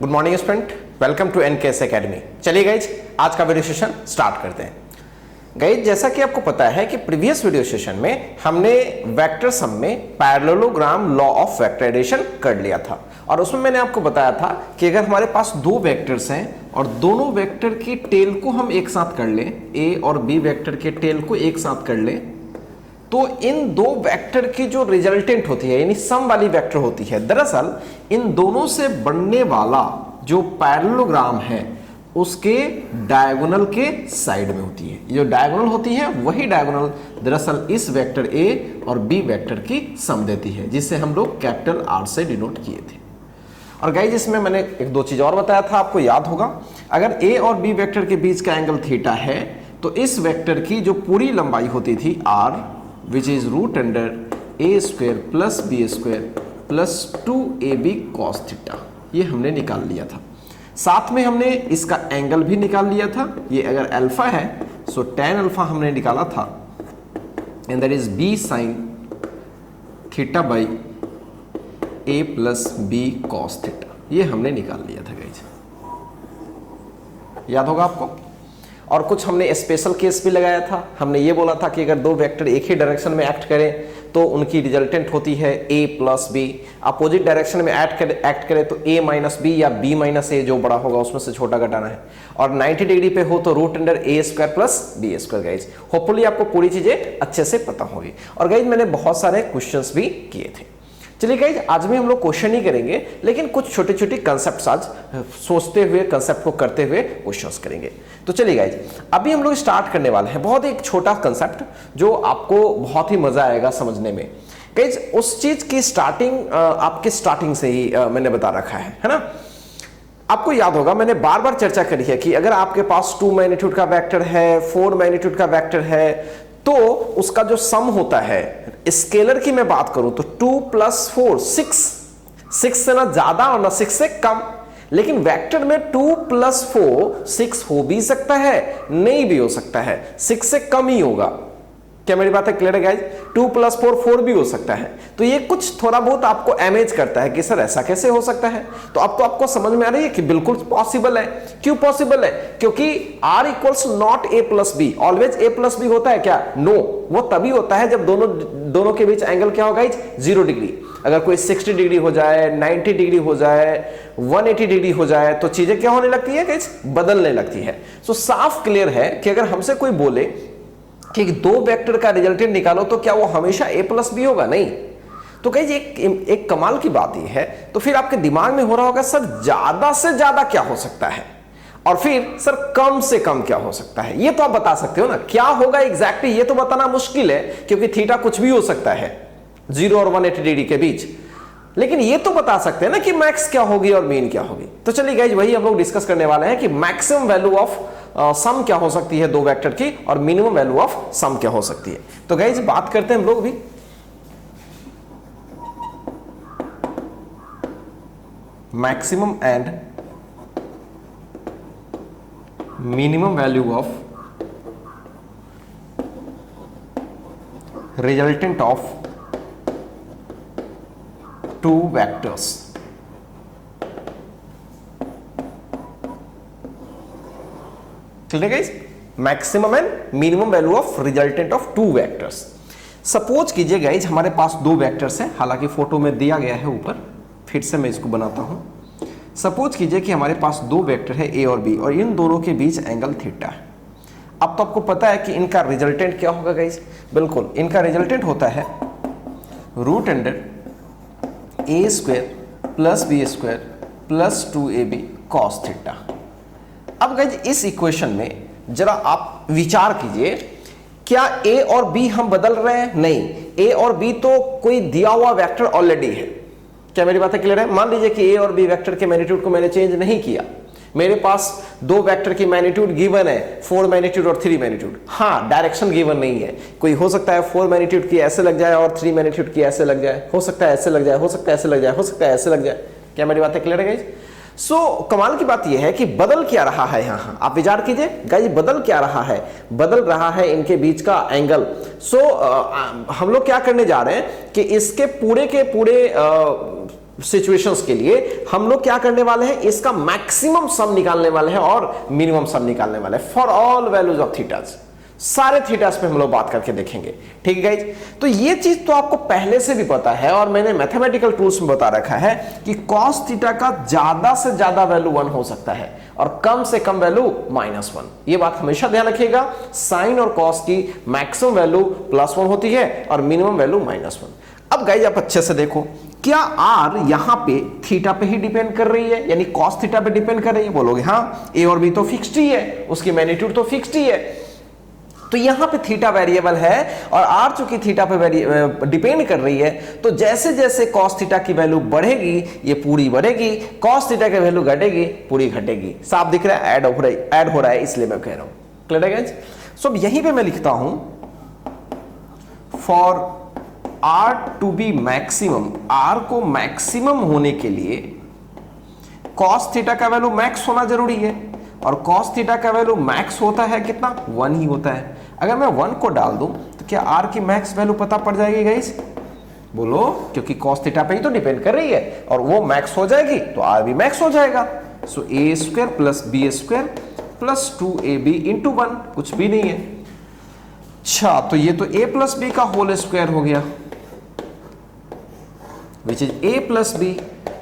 Good morning student, welcome to NKS academy. चलिए guys, आज का वीडियो सेशन स्टार्ट करते हैं। गाइज, जैसा कि आपको पता है कि प्रीवियस वीडियो सेशन में हमने वेक्टर सम में parallelogram law of vector addition कर लिया था और उसमें मैंने आपको बताया था कि अगर हमारे पास दो वेक्टर्स हैं और दोनों वेक्टर की टेल को हम एक साथ कर लें, ए और बी वेक्टर के टेल को एक साथ कर लें, तो इन दो वेक्टर की जो रिजल्टेंट होती है यानी सम वाली वेक्टर होती है, दरअसल इन दोनों से बनने वाला जो पैरेललोग्राम है उसके डायगोनल के साइड में होती है। जो डायगोनल होती है वही डायगोनल दरअसल इस वेक्टर ए और बी वेक्टर की सम देती है, जिसे हम लोग कैपिटल आर से डिनोट किए थे। और गाइस, इसमें मैंने एक दो चीज और बताया था, आपको याद होगा। अगर ए और बी वेक्टर के बीच का एंगल थीटा है तो इस वेक्टर की जो पूरी लंबाई होती थी R, which is root under A square plus B square plus 2ab cos theta, ये हमने निकाल लिया था। साथ में हमने इसका एंगल भी निकाल लिया था। ये अगर अल्फा है सो tan अल्फा हमने निकाला था, and that is b sin theta by a plus b cos theta, ये हमने निकाल लिया था गाइस, याद होगा आपको। और कुछ हमने स्पेशल केस भी लगाया था। हमने ये बोला था कि अगर दो वेक्टर एक ही डायरेक्शन में एक्ट करें तो उनकी रिजल्टेंट होती है a plus B, opposite direction में एक्ट करे तो a माइनस बी या b माइनस ए, जो बड़ा होगा उसमें से छोटा घटाना है, और 90 डिग्री पे हो तो रूट अंडर ए square plus B square. Guys, hopefully आपको पूरी चीजें अच्छे से पता होगी। और गाइज, मैंने बहुत सारे क्वेश्चंस भी किए थे। चलिए गाइज, आज भी हम लोग क्वेश्चन ही करेंगे, लेकिन कुछ छोटे छोटे कंसेप्ट आज सोचते हुए, कंसेप्ट को करते हुए क्वेश्चंस करेंगे। तो चलिए गाइज, अभी हम लोग स्टार्ट करने वाले हैं बहुत एक छोटा कंसेप्ट जो आपको बहुत ही मजा आएगा समझने में। गाइज, उस चीज की स्टार्टिंग आपके स्टार्टिंग से ही मैंने बता रखा है ना। आपको याद होगा, मैंने बार बार चर्चा करी है कि अगर आपके पास 2 मैग्नीट्यूड का वेक्टर है, 4 मैग्नीट्यूड का वेक्टर है, तो उसका जो सम होता है, स्केलर की मैं बात करूं तो 2 + 4 6 से ना ज्यादा और ना 6 से कम। लेकिन वेक्टर में 2 + 4 6 हो भी सकता है, नहीं भी हो सकता है, 6 से कम ही होगा। क्या मेरी बात है क्लियर है गाइज? 2 + 4 4 भी हो सकता है। तो ये कुछ थोड़ा बहुत आपको अमेज करता है कि सर ऐसा कैसे हो सकता है। तो अब तो आपको समझ में आ रही है कि बिल्कुल पॉसिबल है। क्यों पॉसिबल है? क्योंकि r equals not a plus B. Always a plus B होता है क्या? नो। वो तभी होता है जब दोनों के बीच एंगल क्या होगा? 0 डिग्री। अगर कोई 60 डिग्री हो जाए, 90 डिग्री हो जाए, 180 डिग्री हो जाए, तो चीजें क्या होने लगती है गाइस? बदलने लगती है। सो साफ क्लियर है कि अगर हमसे कोई बोले कि दो वेक्टर का रिजल्टेंट निकालो तो क्या वो हमेशा a प्लस बी होगा? नहीं। तो गाइस, एक कमाल की बात ये है। तो फिर आपके दिमाग में हो रहा होगा सर ज्यादा से ज्यादा क्या हो सकता है, और फिर सर कम से कम क्या हो सकता है। ये तो आप बता सकते हो ना, क्या होगा एग्जैक्टली ये तो बताना मुश्किल है, क्योंकि थीटा कुछ भी हो सकता है 0 और 180 डिग्री के बीच। लेकिन ये तो बता सकते हैं ना कि मैक्स क्या होगी और मीन क्या होगी। तो चलिए गाइस, वही हम लोग डिस्कस करने वाले हैं कि मैक्सिमम वैल्यू ऑफ सम क्या हो सकती है दो वेक्टर की, और मिनिमम वैल्यू ऑफ सम क्या हो सकती है। तो गाइस, बात करते हैं हम लोग भी maximum and minimum value of resultant of two vectors. Clear guys? Maximum and minimum value of resultant of two vectors. Suppose कीजिए गाइस, हमारे पास दो वेक्टर्स हैं, हालांकि फोटो में दिया गया है ऊपर, फिर से मैं इसको बनाता हूं। सपोज कीजिए कि हमारे पास दो वेक्टर है ए और बी, और इन दोनों के बीच एंगल थीटा है। अब तो आपको पता है कि इनका रिजल्टेंट क्या होगा गाइस? बिल्कुल, इनका रिजल्टेंट होता है रूट अंडर ए square plus B square plus 2ab cos theta. अब गाइस, इस इक्वेशन में जरा आप विचार कीजिए, क्या a और b हम बदल रहे हैं? नहीं, a और b तो कोई दिया हुआ वेक्टर ऑलरेडी है। क्या मेरी बात क्लियर है? मान लीजिए कि a और b वेक्टर के मैग्नीट्यूड को मैंने चेंज नहीं किया। मेरे पास दो वेक्टर की मैग्नीट्यूड गिवन है, 4 मैग्नीट्यूड और 3 मैग्नीट्यूड। हाँ, डायरेक्शन गिवन नहीं है। कोई हो सकता है 4 मैग्नीट्यूड की ऐसे लग जाए और 3 मैग्नीट्यूड की ऐसे लग जाए, हो सकता है ऐसे लग जाए, हो सकता है ऐसे लग जाए, हो सकता है ऐसे लग जाए। क्या मेरी बात क्लियर है गाइस? सो कमाल की बात यह है कि बदल क्या रहा है यहां, आप विचार कीजिए गाइस, बदल क्या रहा है? बदल रहा है इनके बीच का एंगल। सो हम लोग क्या करने जा रहे हैं कि इसके पूरे के पूरे सिचुएशंस के लिए हम लोग क्या करने वाले हैं, इसका मैक्सिमम सम निकालने वाले हैं और मिनिमम सम निकालने वाले हैं for all values of theta's. सारे थीटास पे हम लोग बात करके देखेंगे, ठीक है गाइज। तो ये चीज तो आपको पहले से भी पता है और मैंने मैथमेटिकल टूल्स में बता रखा है कि cos थीटा का ज्यादा से ज्यादा वैल्यू 1 हो सकता है और कम से कम वैल्यू -1। ये बात हमेशा ध्यान रखिएगा, साइन और cos की मैक्सिमम वैल्यू +1 होती है और मिनिमम वैल्यू -1। अब गाइज आप अच्छे से देखो, क्या r यहां पे थीटा पे ही डिपेंड कर रही है, यानी cos थीटा पे डिपेंड कर रही है? बोलोगे हाँ, a और b तो फिक्स्ड ही है, उसकी मैग्नीट्यूड तो फिक्स्ड ही है। तो यहां पे थीटा वेरिएबल है और r चूंकि थीटा पे डिपेंड कर रही है, तो जैसे जैसे cos थीटा की वैल्यू बढ़ेगी ये पूरी बढ़ेगी, cos थीटा की वैल्यू घटेगी पूरी घटेगी। साफ दिख रहा है, ऐड हो रहा है, इसलिए मैं कह रहा हूं। क्लियर है गाइस? सो यहीं पे मैं लिखता हूं for r to be maximum, r को मैक्सिमम होने के लिए cos थीटा का वैल्यू मैक्स होना जरूरी है और cos थीटा का वैल्यू मैक्स होता है कितना, 1 ही होता है। अगर मैं 1 को डाल दूं तो क्या r की मैक्स वैल्यू पता पड़ जाएगी गाइस? बोलो, क्योंकि cos थीटा पे ही तो डिपेंड कर रही है और वो मैक्स हो जाएगी तो r भी मैक्स हो जाएगा। सो a square plus b square plus 2ab into 1, कुछ भी नहीं है। अच्छा, तो ये तो a प्लस बी का होल स्क्वायर हो गया, which is a plus B.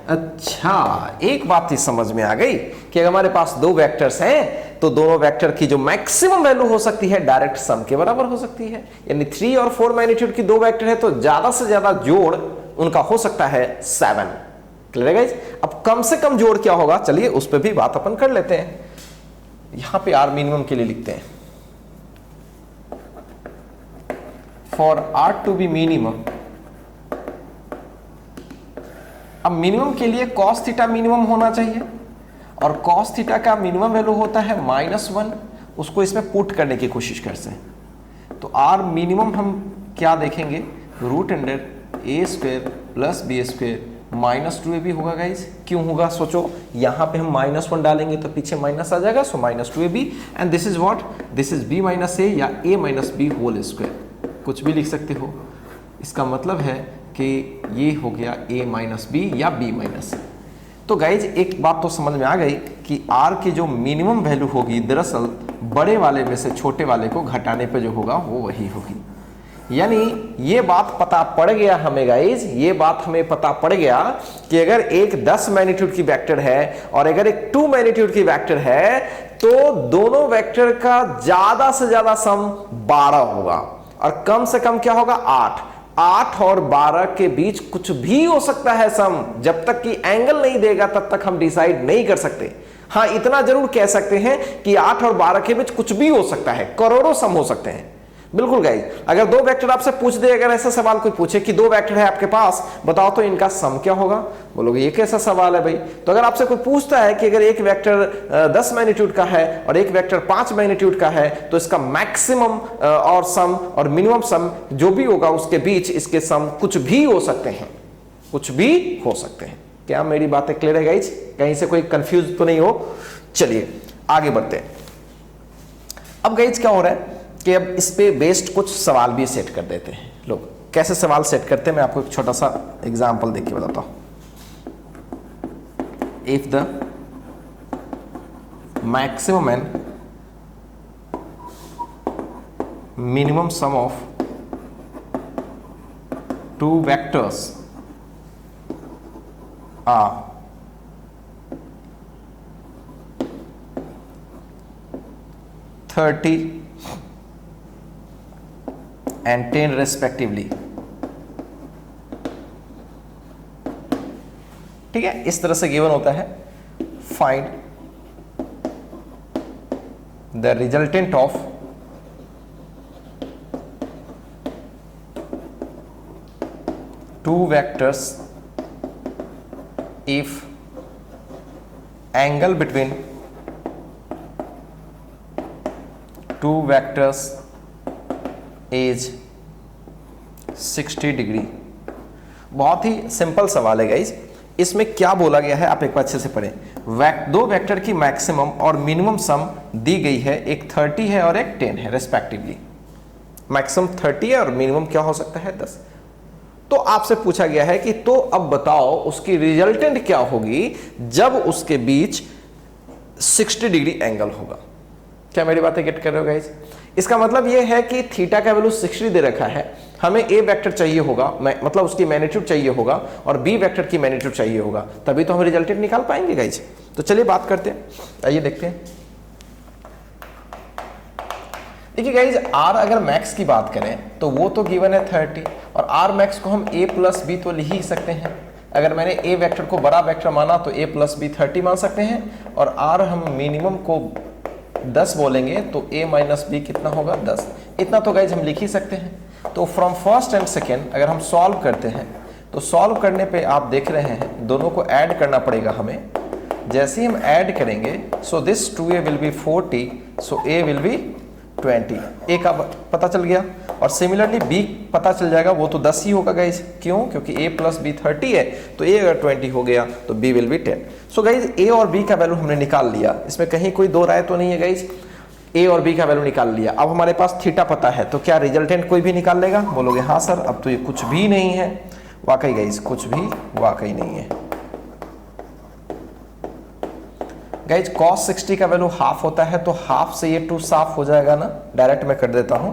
अच्छा, एक बात ही समझ में आ गई कि अगर हमारे पास दो वेक्टर्स हैं तो दोनों वेक्टर की जो मैक्सिमम वैल्यू हो सकती है डायरेक्ट सम के बराबर हो सकती है। यानी 3 और 4 मैग्नीट्यूड की दो वेक्टर है तो ज्यादा से ज्यादा जोड़ उनका हो सकता है 7। क्लियर है गाइस? अब कम से कम जोड़ क्या होगा, चलिए उस पर भी बात अपन कर लेते हैं। यहां पे r मिनिमम के लिए लिखते हैं, for r to be minimum. अब मिनिमम के लिए cos थीटा मिनिमम होना चाहिए और cos थीटा का मिनिमम वैल्यू होता है -1। उसको इसमें पुट करने की कोशिश करते हैं तो r मिनिमम हम क्या देखेंगे, root under a square plus B square -2ab होगा गाइस। क्यों होगा सोचो, यहां पे हम -1 डालेंगे तो पीछे माइनस आ जाएगा, so -2ab and this is what, this is b minus a या a minus b whole square, कुछ भी लिख सकते हो। इसका मतलब है कि ये हो गया a माइनस बी या b माइनस a। तो गाइज एक बात तो समझ में आ गई कि r की जो मिनिमम वैल्यू होगी दरअसल बड़े वाले में से छोटे वाले को घटाने पे जो होगा वो वही होगी। यानी ये बात पता पड़ गया हमें गाइज, ये बात हमें पता पड़ गया कि अगर एक 10 मैग्नीट्यूड की वेक्टर है और अगर एक 2 मैग्नीट्यूड की वेक्टर है तो दोनों वेक्टर का ज्यादा से ज्यादा सम 12 होगा और कम से कम क्या होगा, 8 और 12 के बीच कुछ भी हो सकता है सम। जब तक कि एंगल नहीं देगा तब तक हम डिसाइड नहीं कर सकते। हाँ, इतना जरूर कह सकते हैं कि 8 और 12 के बीच कुछ भी हो सकता है, करोड़ों सम हो सकते हैं। बिल्कुल गाइस, अगर दो वेक्टर आपसे पूछ दे, अगर ऐसा सवाल कोई पूछे कि दो वेक्टर है आपके पास, बताओ तो इनका सम क्या होगा, बोलोगे ये कैसा सवाल है भाई। तो अगर आपसे कोई पूछता है कि अगर एक वेक्टर 10 मैग्नीट्यूड का है और एक वेक्टर 5 मैग्नीट्यूड का है तो इसका मैक्सिमम और सम और मिनिमम सम जो भी होगा उसके बीच इसके सम कुछ भी हो सकते हैं, कुछ भी हो सकते हैं। क्या मेरी बातें क्लियर है गाइस? कहीं से कोई कंफ्यूज तो नहीं हो? चलिए आगे बढ़ते हैं। अब गाइस क्या हो रहा है कि अब इस पे बेस्ड कुछ सवाल भी सेट कर देते हैं। लोग कैसे सवाल सेट करते हैं मैं आपको एक छोटा सा एग्जांपल देके बताता हूं। If the maximum and minimum sum of two vectors are and 10 respectively, ठीक है, इस तरह से गिवन होता है। Find the resultant of two vectors if angle between two vectors is 60 degree. बहुत ही सिंपल सवाल है गाइज। इसमें क्या बोला गया है आप एक बार अच्छे से पढ़ें। दो वेक्टर की मैक्सिमम और मिनिमम सम दी गई है, एक 30 है और एक 10 है रेस्पेक्टिवली। मैक्सिमम 30 है और मिनिमम क्या हो सकता है 10। तो आपसे पूछा गया है कि तो अब बताओ उसकी रिजल्टेंट क्या होगी जब उसके बीच 60 डिग्री एंगल होगा। क्या मेरी बातें गेट कर रहे हो गाइस? इसका मतलब यह है कि थीटा का वैल्यू 60 दे रखा है, हमें ए वेक्टर चाहिए होगा, मतलब उसकी मैग्नीट्यूड चाहिए होगा और बी वेक्टर की मैग्नीट्यूड चाहिए होगा, तभी तो हम रिजल्टेंट निकाल पाएंगे गाइस। तो चलिए बात करते हैं, आइए देखते हैं। देखिए गाइज, आर अगर मैक्स की बात करें तो वो तो गिवन है 30 और आर मैक्स को हम ए प्लस बी तो लिख ही सकते हैं। अगर मैंने ए वेक्टर को बड़ा वेक्टर माना तो ए प्लस बी 30 मान सकते हैं और आर हम मिनिमम को 10 बोलेंगे तो ए माइनस बी कितना होगा 10। इतना तो गाइज हम लिख ही सकते हैं। तो फ्रॉम फर्स्ट एंड सेकेंड अगर हम सॉल्व करते हैं तो सॉल्व करने पे आप देख रहे हैं दोनों को ऐड करना पड़ेगा हमें। जैसे ही हम ऐड करेंगे so this 2a will be 40, so a will be 20। ए का पता चल गया और सिमिलरली बी पता चल जाएगा, वो तो 10 ही होगा गाइज। क्यों? क्योंकि a प्लस बी 30 है तो a अगर 20 हो गया तो b will be 10। So guys a और b का वैल्यू हमने निकाल लिया, इसमें कहीं कोई दो राय तो नहीं है गाइज। a और b का वैल्यू निकाल लिया, अब हमारे पास थीटा पता है तो क्या रिजल्टेंट कोई भी निकाल लेगा? बोलोगे हाँ सर, अब तो ये कुछ भी नहीं है। वाकई गाइज कुछ भी वाकई नहीं है गाइज। cos 60 का वैल्यू हाफ होता है तो हाफ से ये 2 साफ हो जाएगा ना, डायरेक्ट मैं कर देता हूं।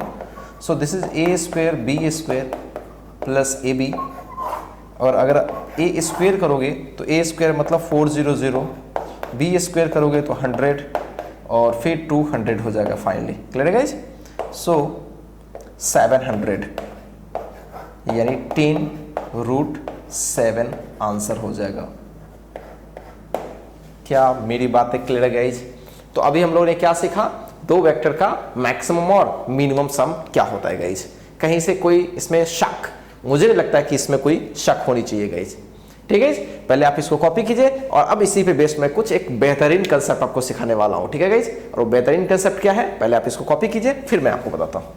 So this is A square B square plus A B, और अगर ए स्क्वेयर करोगे तो ए स्क्वेयर मतलब 400, बी स्क्वेयर करोगे तो 100 और फिर 200 हो जाएगा फाइनली। क्लियर है गाइज? सो 700 यानी 10√7 आंसर हो जाएगा। क्या मेरी बातें क्लियर है गाइज? तो अभी हम लोगों ने क्या सीखा? दो वेक्टर का मैक्सिमम और मिनिमम सम क्या होता है गाइज। कहीं से कोई इसमें शक, मुझे नहीं लगता है कि इसमें कोई शक होनी चाहिए गाइज। ठीक है, पहले आप इसको कॉपी कीजिए और अब इसी पे बेस्ड मैं कुछ एक बेहतरीन कंसेप्ट आपको सिखाने वाला हूं। ठीक है गाइज, और वो बेहतरीन कंसेप्ट क्या है पहले आप इसको कॉपी कीजिए फिर मैं आपको बताता हूं।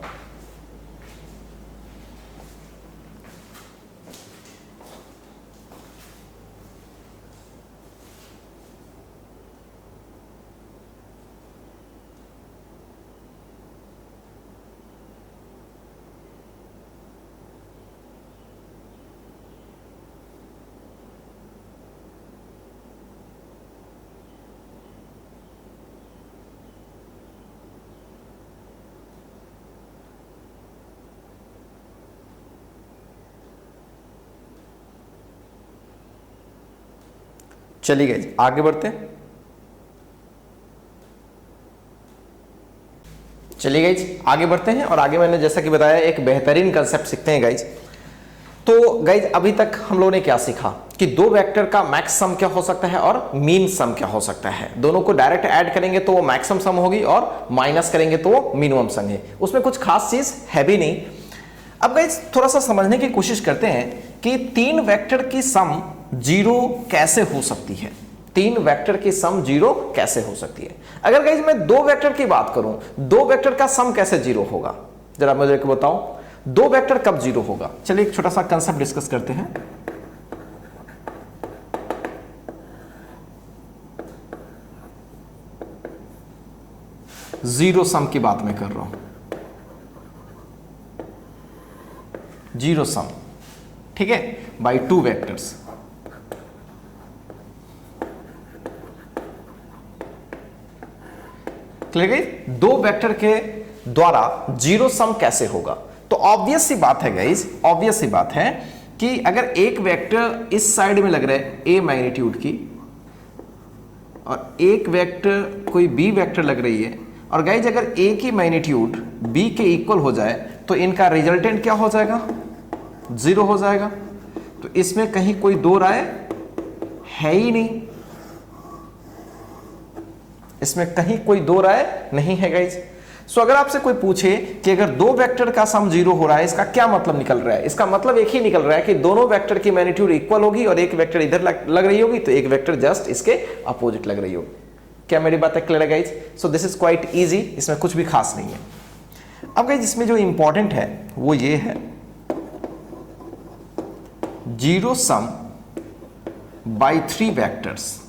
चलिए गाइज आगे बढ़ते हैं। चलिए गाइज आगे बढ़ते हैं और आगे मैंने जैसा कि बताया एक बेहतरीन कंसेप्ट सीखते हैं गाइज। तो गाइज अभी तक हम लोगों ने क्या सीखा कि दो वेक्टर का मैक्स सम क्या हो सकता है और मीन सम क्या हो सकता है। दोनों को डायरेक्ट ऐड करेंगे तो वो मैक्सिमम सम होगी और माइनस करेंगे तो वो मिनिमम सम है, उसमें कुछ खास चीज है भी नहीं। अब गाइज थोड़ा सा समझने की कोशिश करते हैं कि तीन वेक्टर की सम जीरो कैसे हो सकती है। तीन वेक्टर की सम जीरो कैसे हो सकती है? अगर गाइज मैं दो वेक्टर की बात करूं, दो वेक्टर का सम कैसे जीरो होगा जरा मुझे बताओ, दो वेक्टर कब जीरो होगा? चलिए एक छोटा सा कंसेप्ट डिस्कस करते हैं। जीरो सम की बात मैं कर रहा हूं, जीरो सम, ठीक है, बाय टू वेक्टर्स। क्लियर है? दो वेक्टर के द्वारा जीरो सम कैसे होगा? तो ऑब्वियस सी बात है गाइस, ऑब्वियस सी बात है कि अगर एक वेक्टर इस साइड में लग रहा है ए मैग्नीट्यूड की और एक वेक्टर कोई बी वेक्टर लग रही है, और गाइस अगर ए की मैग्नीट्यूड बी के इक्वल हो जाए तो इनका रिजल्टेंट क्या हो जाएगा? जीरो हो जाएगा। तो इसमें कहीं कोई दो राय है ही नहीं, इसमें कहीं कोई दो राय नहीं है गाइस। सो अगर आपसे कोई पूछे कि अगर दो वेक्टर का सम जीरो हो रहा है इसका क्या मतलब निकल रहा है? इसका मतलब एक ही निकल रहा है कि दोनों वेक्टर की मैग्नीट्यूड इक्वल होगी और एक वेक्टर इधर लग रही होगी तो एक वेक्टर जस्ट इसके अपोजिट लग रही होगी। क्या मेरी बात क्लियर है guys? So this is quite easy, इसमें कुछ भी खास नहीं है। अब गाइस इसमें जो इंपॉर्टेंट है वो ये है, zero sum by three vectors.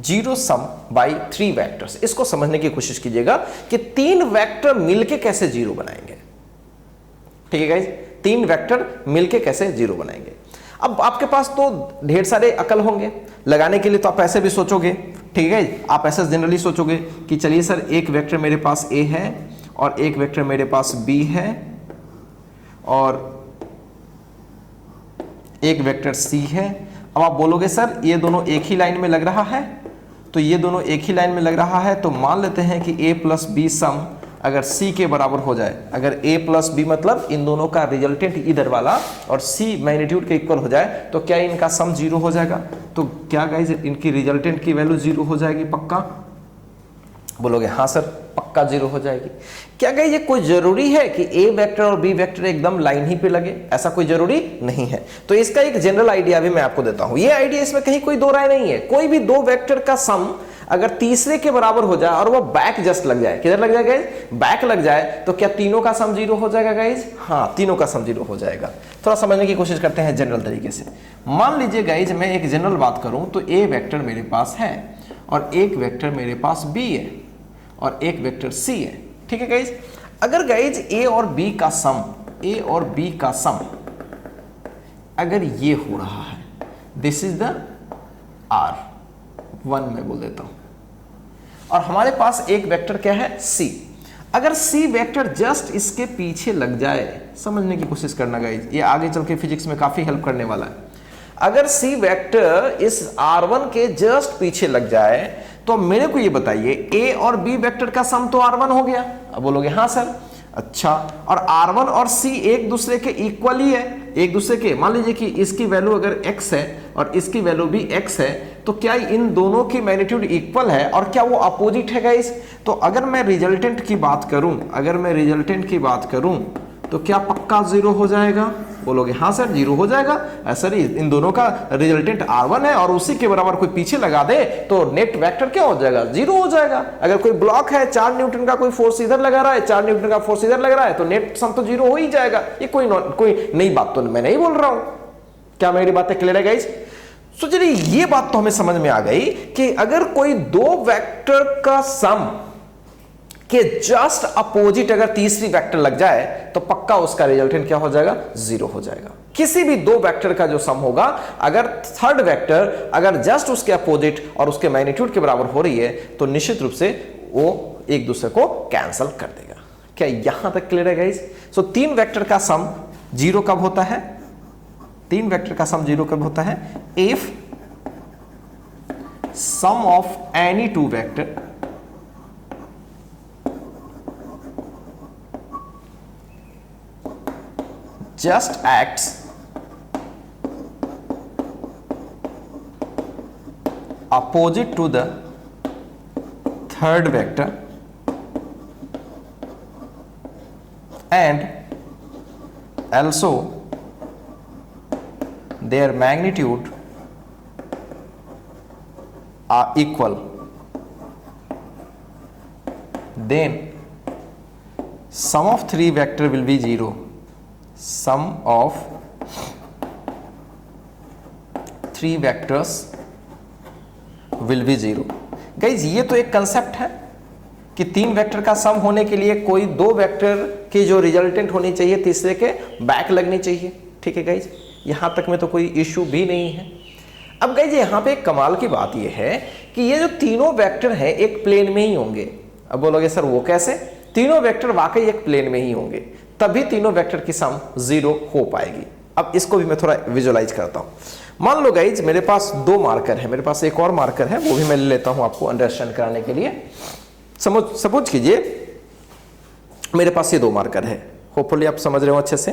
Zero sum by 3 vectors. इसको समझने की कोशिश कीजिएगा कि 3 वेक्टर मिलके कैसे जीरो बनाएंगे। ठीक है गाइस, 3 वेक्टर मिलके कैसे जीरो बनाएंगे। अब आपके पास तो ढेर सारे अकल होंगे लगाने के लिए, तो आप ऐसे भी सोचोगे, ठीक है, आप ऐसे जनरली सोचोगे कि चलिए सर एक वेक्टर मेरे पास ए है और एक वेक्टर मेरे पास बी है और एक वेक्टर सी है। अब आप बोलोगे सर ये दोनों एक ही लाइन में लग रहा है, तो ये दोनों एक ही लाइन में लग रहा है, तो मान लेते हैं कि a प्लस बी सम अगर c के बराबर हो जाए, अगर a प्लस बी मतलब इन दोनों का रिजल्टेंट इधर वाला और c मैग्नीट्यूड के इक्वल हो जाए, तो क्या इनका सम जीरो हो जाएगा? तो क्या गाइज इनकी रिजल्टेंट की वैल्यू जीरो हो जाएगी पक्का? बोलोगे हाँ सर पक्का जीरो हो जाएगी। क्या गाइज ये कोई जरूरी है कि a वेक्टर और b वेक्टर एकदम लाइन ही पे लगे? ऐसा कोई जरूरी नहीं है। तो इसका एक जनरल आइडिया भी मैं आपको देता हूं। ये आइडिया इसमें कहीं कोई दो राय नहीं है। कोई भी दो वेक्टर का सम अगर तीसरे के बराबर हो जाए और वो बैक जस्ट लग जाए, किधर लग जाए गाइज? बैक लग जाए, तो क्या तीनों का सम जीरो हो जाएगा गाइज? हाँ, तीनों का सम जीरो हो जाएगा। थोड़ा समझने की कोशिश करते हैं जनरल तरीके से। मान लीजिए गाइज मैं एक जनरल बात करूं तो a वेक्टर मेरे पास है और एक वेक्टर मेरे पास b है और एक वेक्टर c है। ठीक है गाइज, अगर गाइज a और b का सम अगर ये हो रहा है, दिस इज द R1 में बोल देता हूं, और हमारे पास एक वेक्टर क्या है c। अगर c वेक्टर जस्ट इसके पीछे लग जाए, समझने की कोशिश करना गाइज, ये आगे चल के फिजिक्स में काफी हेल्प करने वाला है। अगर c वेक्टर इस R1 के जस्ट पीछे लग जाए, तो मेरे को ये बताइए a और b वेक्टर का सम तो R1 हो गया। अब बोलोगे हाँ सर, अच्छा, और R1 और c एक दूसरे के इक्वल ही है, एक दूसरे के, मान लीजिए कि इसकी वैल्यू अगर x है और इसकी वैल्यू भी x है, तो क्या इन दोनों की मैग्नीट्यूड इक्वल है और क्या वो अपोजिट है गाइस? तो अगर मैं रिजल्टेंट की बात करूं, तो क्या पक्का जीरो हो जाएगा? बोलोगे हाँ सर जीरो हो जाएगा। सर इन दोनों का रिजल्टेंट R1 है और उसी के बराबर कोई पीछे लगा दे तो नेट वेक्टर क्या हो जाएगा? जीरो हो जाएगा। अगर कोई ब्लॉक है, 4 न्यूटन का कोई फोर्स इधर लगा रहा है, 4 न्यूटन का फोर्स इधर लग रहा है, तो नेट सम तो जीरो हो ही जाएगा। ये कोई नई बात तो मैं नहीं बोल रहा हूं। क्या मेरी बातें क्लियर है गाइस? तो चलिए ये बात तो हमें समझ में आ गई कि अगर कोई दो वेक्टर का सम के जस्ट अपोजिट अगर तीसरी वेक्टर लग जाए, तो पक्का उसका रिजल्टेंट क्या हो जाएगा? जीरो हो जाएगा। किसी भी दो वेक्टर का जो सम होगा, अगर थर्ड वेक्टर अगर जस्ट उसके अपोजिट और उसके मैग्नीट्यूड के बराबर हो रही है, तो निश्चित रूप से वो एक दूसरे को कैंसल कर देगा। क्या यहां तक क्लियर है गाइस? सो 3 वेक्टर का सम जीरो कब होता है? 3 वेक्टर का सम जीरो कब होता है? If sum of any 2 vector just acts opposite to the third vector and also their magnitude are equal, then sum of 3 vector will be 0. Sum of 3 vectors will be 0. Guys ये तो एक concept है कि 3 vector का सम होने के लिए कोई 2 वेक्टर की जो रिजल्टेंट होनी चाहिए तीसरे के बैक लगनी चाहिए। ठीक है गाइज, यहां तक में तो कोई इश्यू भी नहीं है। अब गाइज यहां पे एक कमाल की बात ये है कि ये जो तीनों वेक्टर हैं एक प्लेन में ही होंगे। अब बोलोगे सर वो कैसे? तीनों वेक्टर वाकई एक प्लेन में ही होंगे, तभी तीनों वेक्टर की सम जीरो हो पाएगी। अब इसको भी मैं थोड़ा विजुअलाइज करता हूं। मान लो गाइज मेरे पास 2 मार्कर है, मेरे पास एक और मार्कर है, वो भी मैं ले लेता हूं आपको अंडरस्टैंड कराने के लिए। सपोज कीजिए मेरे पास ये 2 मार्कर है, होपफुली आप समझ रहे हो अच्छे से।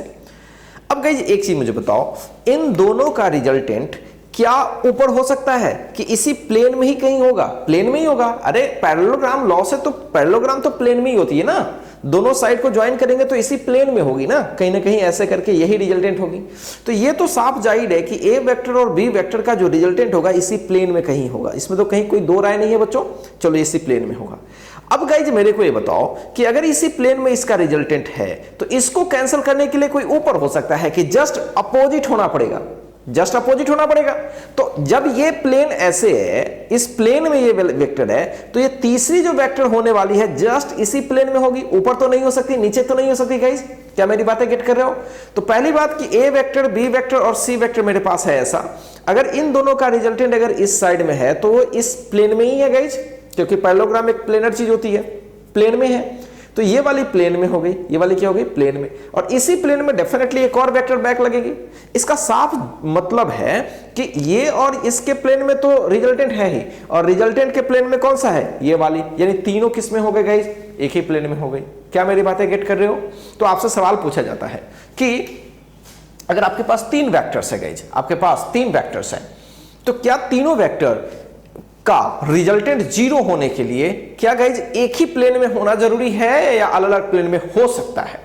अब गाइज एक चीज मुझे बताओ, इन दोनों का रिजल्टेंट क्या ऊपर हो सकता है कि इसी प्लेन में ही कहीं होगा? प्लेन में ही होगा। अरे पैरेललोग्राम लॉ से तो पैरेललोग्राम तो प्लेन में ही होती है ना, दोनों साइड को ज्वाइन करेंगे तो इसी प्लेन में होगी ना कहीं ऐसे करके यही रिजल्टेंट होगी। तो ये तो साफ जाहिर है कि ए वेक्टर और बी वेक्टर का जो रिजल्टेंट होगा इसी प्लेन में कहीं होगा, इसमें तो कहीं कोई दो राय नहीं है बच्चों। चलो इसी प्लेन में होगा। अब गाइज मेरे को ये बताओ कि अगर इसी प्लेन में इसका रिजल्टेंट है, तो इसको कैंसिल करने के लिए कोई ऊपर हो सकता है कि जस्ट अपोजिट होना पड़ेगा, जस्ट अपोजिट होना पड़ेगा। तो जब ये प्लेन ऐसे है, इस प्लेन में ये वेक्टर है, तो ये तीसरी जो वेक्टर होने वाली है जस्ट इसी प्लेन में होगी, ऊपर तो नहीं हो सकती, नीचे तो नहीं हो सकती गाइस। क्या मेरी बातें गेट कर रहे हो? तो पहली बात कि ए वेक्टर, बी वेक्टर और सी वेक्टर मेरे पास है ऐसा, अगर इन दोनों का रिजल्टेंट अगर इस साइड में है तो वो इस प्लेन में ही है गाइस, क्योंकि पैरेललोग्राम एक प्लेनर चीज होती है, प्लेन में है। तो ये वाली प्लेन में हो गई, ये वाली क्या हो गई? प्लेन में। और इसी प्लेन में डेफिनेटली एक और वेक्टर बैक लगेगी। इसका साफ मतलब है कि ये और इसके प्लेन में तो रिजल्टेंट है ही, और रिजल्टेंट के प्लेन में कौन सा है? ये वाली। यानी तीनों किस में हो गए गाइस? एक ही प्लेन में हो गई। क्या मेरी बातें गेट कर रहे हो? तो आपसे सवाल पूछा जाता है कि अगर आपके पास 3 वेक्टर्स है गाइस, आपके पास 3 वेक्टर्स है, तो क्या तीनों वेक्टर का रिजल्टेंट 0 होने के लिए क्या गाइज एक ही प्लेन में होना जरूरी है या अलग अलग प्लेन में हो सकता है?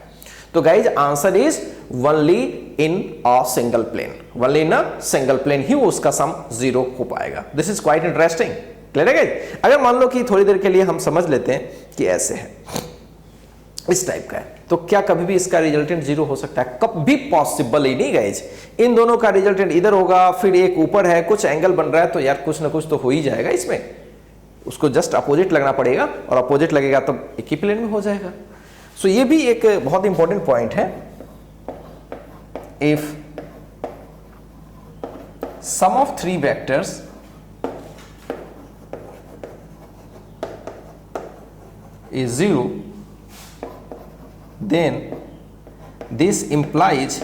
तो guys answer is only in a single plane, only in a single plane ही उसका सम 0 हो पाएगा। This is quite interesting. Clear है गाइज? अगर मान लो कि थोड़ी देर के लिए हम समझ लेते हैं कि ऐसे है, इस टाइप का है, तो क्या कभी भी इसका रिजल्टेंट 0 हो सकता है? कभी पॉसिबल ही नहीं गाइज। इन दोनों का रिजल्टेंट इधर होगा, फिर एक ऊपर है, कुछ एंगल बन रहा है, तो यार कुछ ना कुछ तो हो ही जाएगा इसमें। उसको जस्ट अपोजिट लगना पड़ेगा, और अपोजिट लगेगा तो एक ही प्लेन में हो जाएगा। सो ये भी एक बहुत इंपॉर्टेंट पॉइंट है। If sum of 3 vectors is 0, then this implies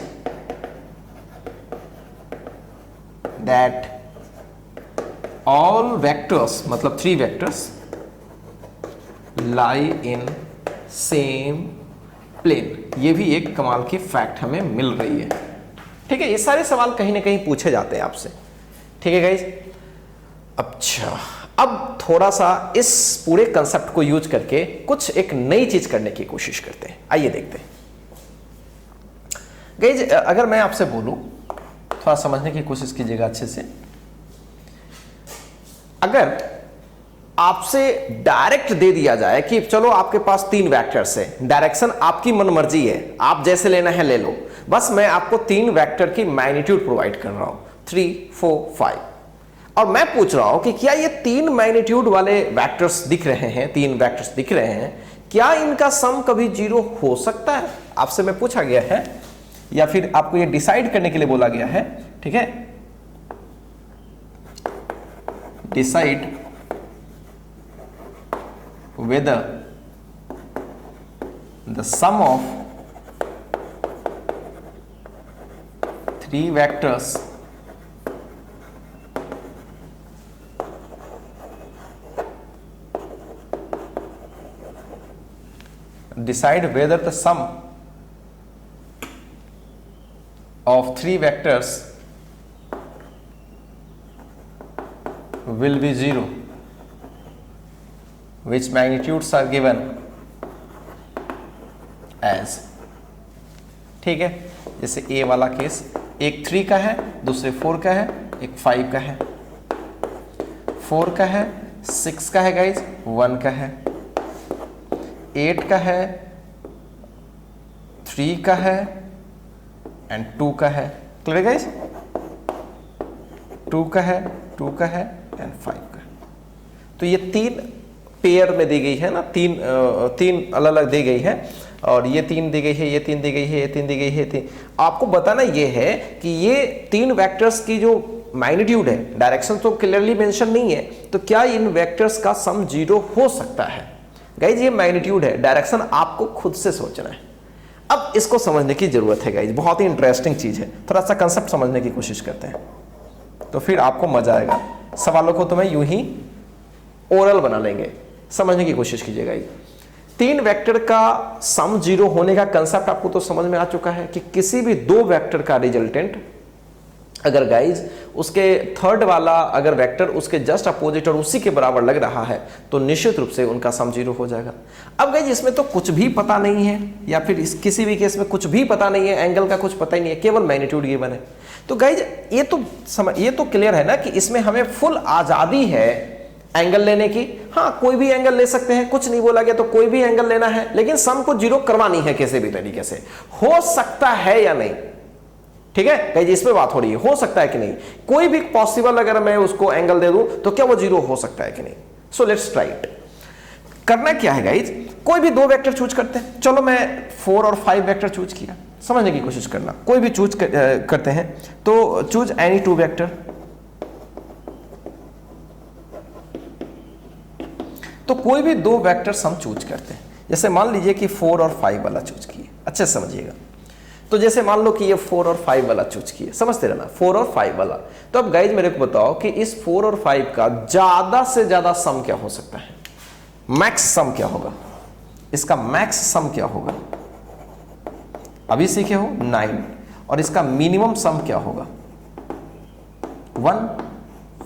that all vectors, मतलब 3 vectors lie in same plane। ये भी एक कमाल की फैक्ट हमें मिल रही है। ठीक है, ये सारे सवाल कहीं ना कहीं पूछे जाते हैं आपसे। ठीक है गाइज? अच्छा, अब थोड़ा सा इस पूरे कंसेप्ट को यूज करके कुछ एक नई चीज करने की कोशिश करते हैं। आइए देखते हैं गाइज। अगर मैं आपसे बोलूं, थोड़ा समझने की कोशिश कीजिएगा अच्छे से। अगर आपसे डायरेक्ट दे दिया जाए कि चलो आपके पास 3 वेक्टर्स है, डायरेक्शन आपकी मनमर्जी है, आप जैसे लेना है ले लो, बस मैं आपको 3 वेक्टर की मैग्नीट्यूड प्रोवाइड कर रहा हूं, 3, 4, 5, और मैं पूछ रहा हूं कि क्या ये 3 मैग्नीट्यूड वाले वेक्टर्स दिख रहे हैं, 3 वेक्टर्स दिख रहे हैं, क्या इनका सम कभी 0 हो सकता है? आपसे मैं पूछा गया है, या फिर आपको ये डिसाइड करने के लिए बोला गया है। ठीक है, decide whether the sum of 3 vectors decide whether the sum of 3 vectors will be 0, which magnitudes are given as। ठीक है, जैसे ए वाला केस, एक 3 का है, दूसरे 4 का है, एक 5 का है, 4 का है, 6 का है गाइज, 1 का है, 8 का है, 3 का है एंड 2 का है। Clear guys? 2 का है, 2 का है एंड 5 का है। तो ये 3 पेयर में दी गई है ना, 3 अलग अलग दी गई है, और ये 3 दी गई है, ये 3 दी गई है, ये 3 दी गई है, 3। आपको बताना ये है कि ये 3 वेक्टर्स की जो मैग्नीट्यूड है, डायरेक्शन तो क्लियरली मेंशन नहीं है, तो क्या इन वेक्टर्स का सम 0 हो सकता है? गाइज ये मैग्नीट्यूड है, डायरेक्शन आपको खुद से सोचना है। अब इसको समझने की जरूरत है गाइज, बहुत ही इंटरेस्टिंग चीज है। थोड़ा सा कंसेप्ट समझने की कोशिश करते हैं, तो फिर आपको मजा आएगा। सवालों को तो मैं यूं ही ओरल बना लेंगे, समझने की कोशिश कीजिएगा। 3 वेक्टर का सम 0 होने का कंसेप्ट आपको तो समझ में आ चुका है कि किसी भी 2 वेक्टर का रिजल्टेंट अगर गाइज उसके थर्ड वाला अगर वेक्टर उसके जस्ट अपोजिट और उसी के बराबर लग रहा है तो निश्चित रूप से उनका सम 0 हो जाएगा। अब गाइज इसमें तो कुछ भी पता नहीं है, या फिर किसी भी केस में कुछ भी पता नहीं है, एंगल का कुछ पता ही नहीं है, केवल मैग्नीट्यूड गिवन है। तो गाइज ये तो क्लियर है ना कि इसमें हमें फुल आजादी है एंगल लेने की। हाँ, कोई भी एंगल ले सकते हैं, कुछ नहीं बोला गया तो कोई भी एंगल लेना है, लेकिन सम को 0 करवानी है किसी भी तरीके से। हो सकता है या नहीं? ठीक है गाइस, इस पे बात हो रही है, हो सकता है कि नहीं, कोई भी पॉसिबल अगर मैं उसको एंगल दे दूं तो क्या वो जीरो हो सकता है कि नहीं। So let's try it. करना क्या है गाइस, कोई भी दो वेक्टर चूज करते हैं। चलो मैं 4 और 5 वेक्टर चूज किया, समझने की कोशिश करना, कोई भी चूज करते हैं तो चूज एनी 2 वेक्टर। तो कोई भी दो वेक्टर्स हम चूज करते हैं, जैसे मान लीजिए कि 4 और 5 वाला चूज किए, अच्छे से समझिएगा। तो जैसे मान लो कि ये 4 और 5 वाला चूज किए, समझते रहना 4 और 5 वाला। तो अब गाइज मेरे को बताओ कि इस 4 और 5 का ज्यादा से ज्यादा सम क्या हो सकता है, मैक्स सम क्या होगा, इसका मैक्स सम क्या होगा, अभी सीखे हो 9, और इसका मिनिमम सम क्या होगा 1।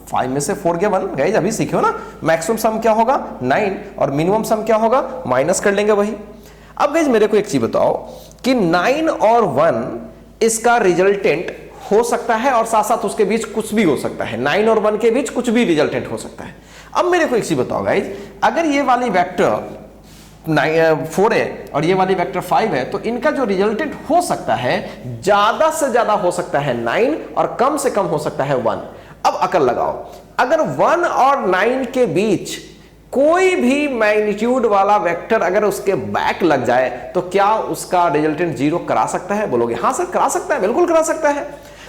5 में से 4 गया 1, गाइज अभी सीखे हो ना। मैक्सिमम सम क्या होगा 9 और मिनिमम सम क्या होगा, माइनस कर लेंगे वही। अब गाइज मेरे को एक चीज बताओ कि 9 और 1 इसका रिजल्टेंट हो सकता है और साथ साथ उसके बीच कुछ भी हो सकता है, 9 और 1 के बीच कुछ भी रिजल्टेंट हो सकता है। अब मेरे को एक चीज बताओ गाइज, अगर ये वाली वेक्टर 4 है और ये वाली वेक्टर 5 है, तो इनका जो रिजल्टेंट हो सकता है ज्यादा से ज्यादा हो सकता है 9 और कम से कम हो सकता है 1। अब अकल लगाओ, अगर 1 और 9 के बीच कोई भी मैग्नीट्यूड वाला वेक्टर अगर उसके बैक लग जाए तो क्या उसका रिजल्टेंट 0 करा सकता है? बोलोगे हाँ सर करा सकता है, बिल्कुल करा सकता है।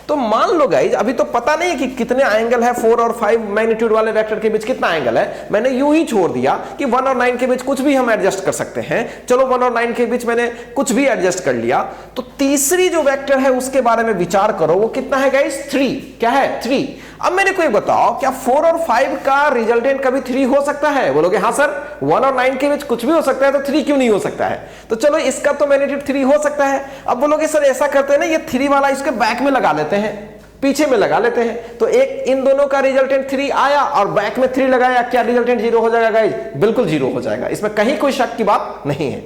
तो मान लो गाइज अभी तो पता नहीं है कि कितने एंगल है 4 और 5 मैग्नीट्यूड वाले वेक्टर के बीच कितना एंगल है, मैंने यूं ही छोड़ दिया कि 1 और 9 के बीच कुछ भी हम एडजस्ट कर सकते हैं। चलो 1 और 9 के बीच मैंने कुछ भी एडजस्ट कर लिया, तो तीसरी जो वेक्टर है उसके बारे में विचार करो, वो कितना है गाइज 3। क्या है 3। अब मेरे को ये बताओ क्या 4 और 5 का रिजल्टेंट कभी 3 हो सकता है? बोलोगे हाँ सर 1 और 9 के बीच कुछ भी हो सकता है तो 3 क्यों नहीं हो सकता है? तो चलो इसका तो मैग्नीट्यूड 3 हो सकता है। अब बोलोगे सर ऐसा करते हैं ना, ये 3 वाला इसके बैक में लगा लेते हैं, पीछे में लगा लेते हैं, तो एक इन दोनों का रिजल्टेंट 3 आया और बैक में 3 लगाया, क्या रिजल्टेंट 0 हो जाएगा गाइज? बिल्कुल 0 हो जाएगा, इसमें कहीं कोई शक की बात नहीं है।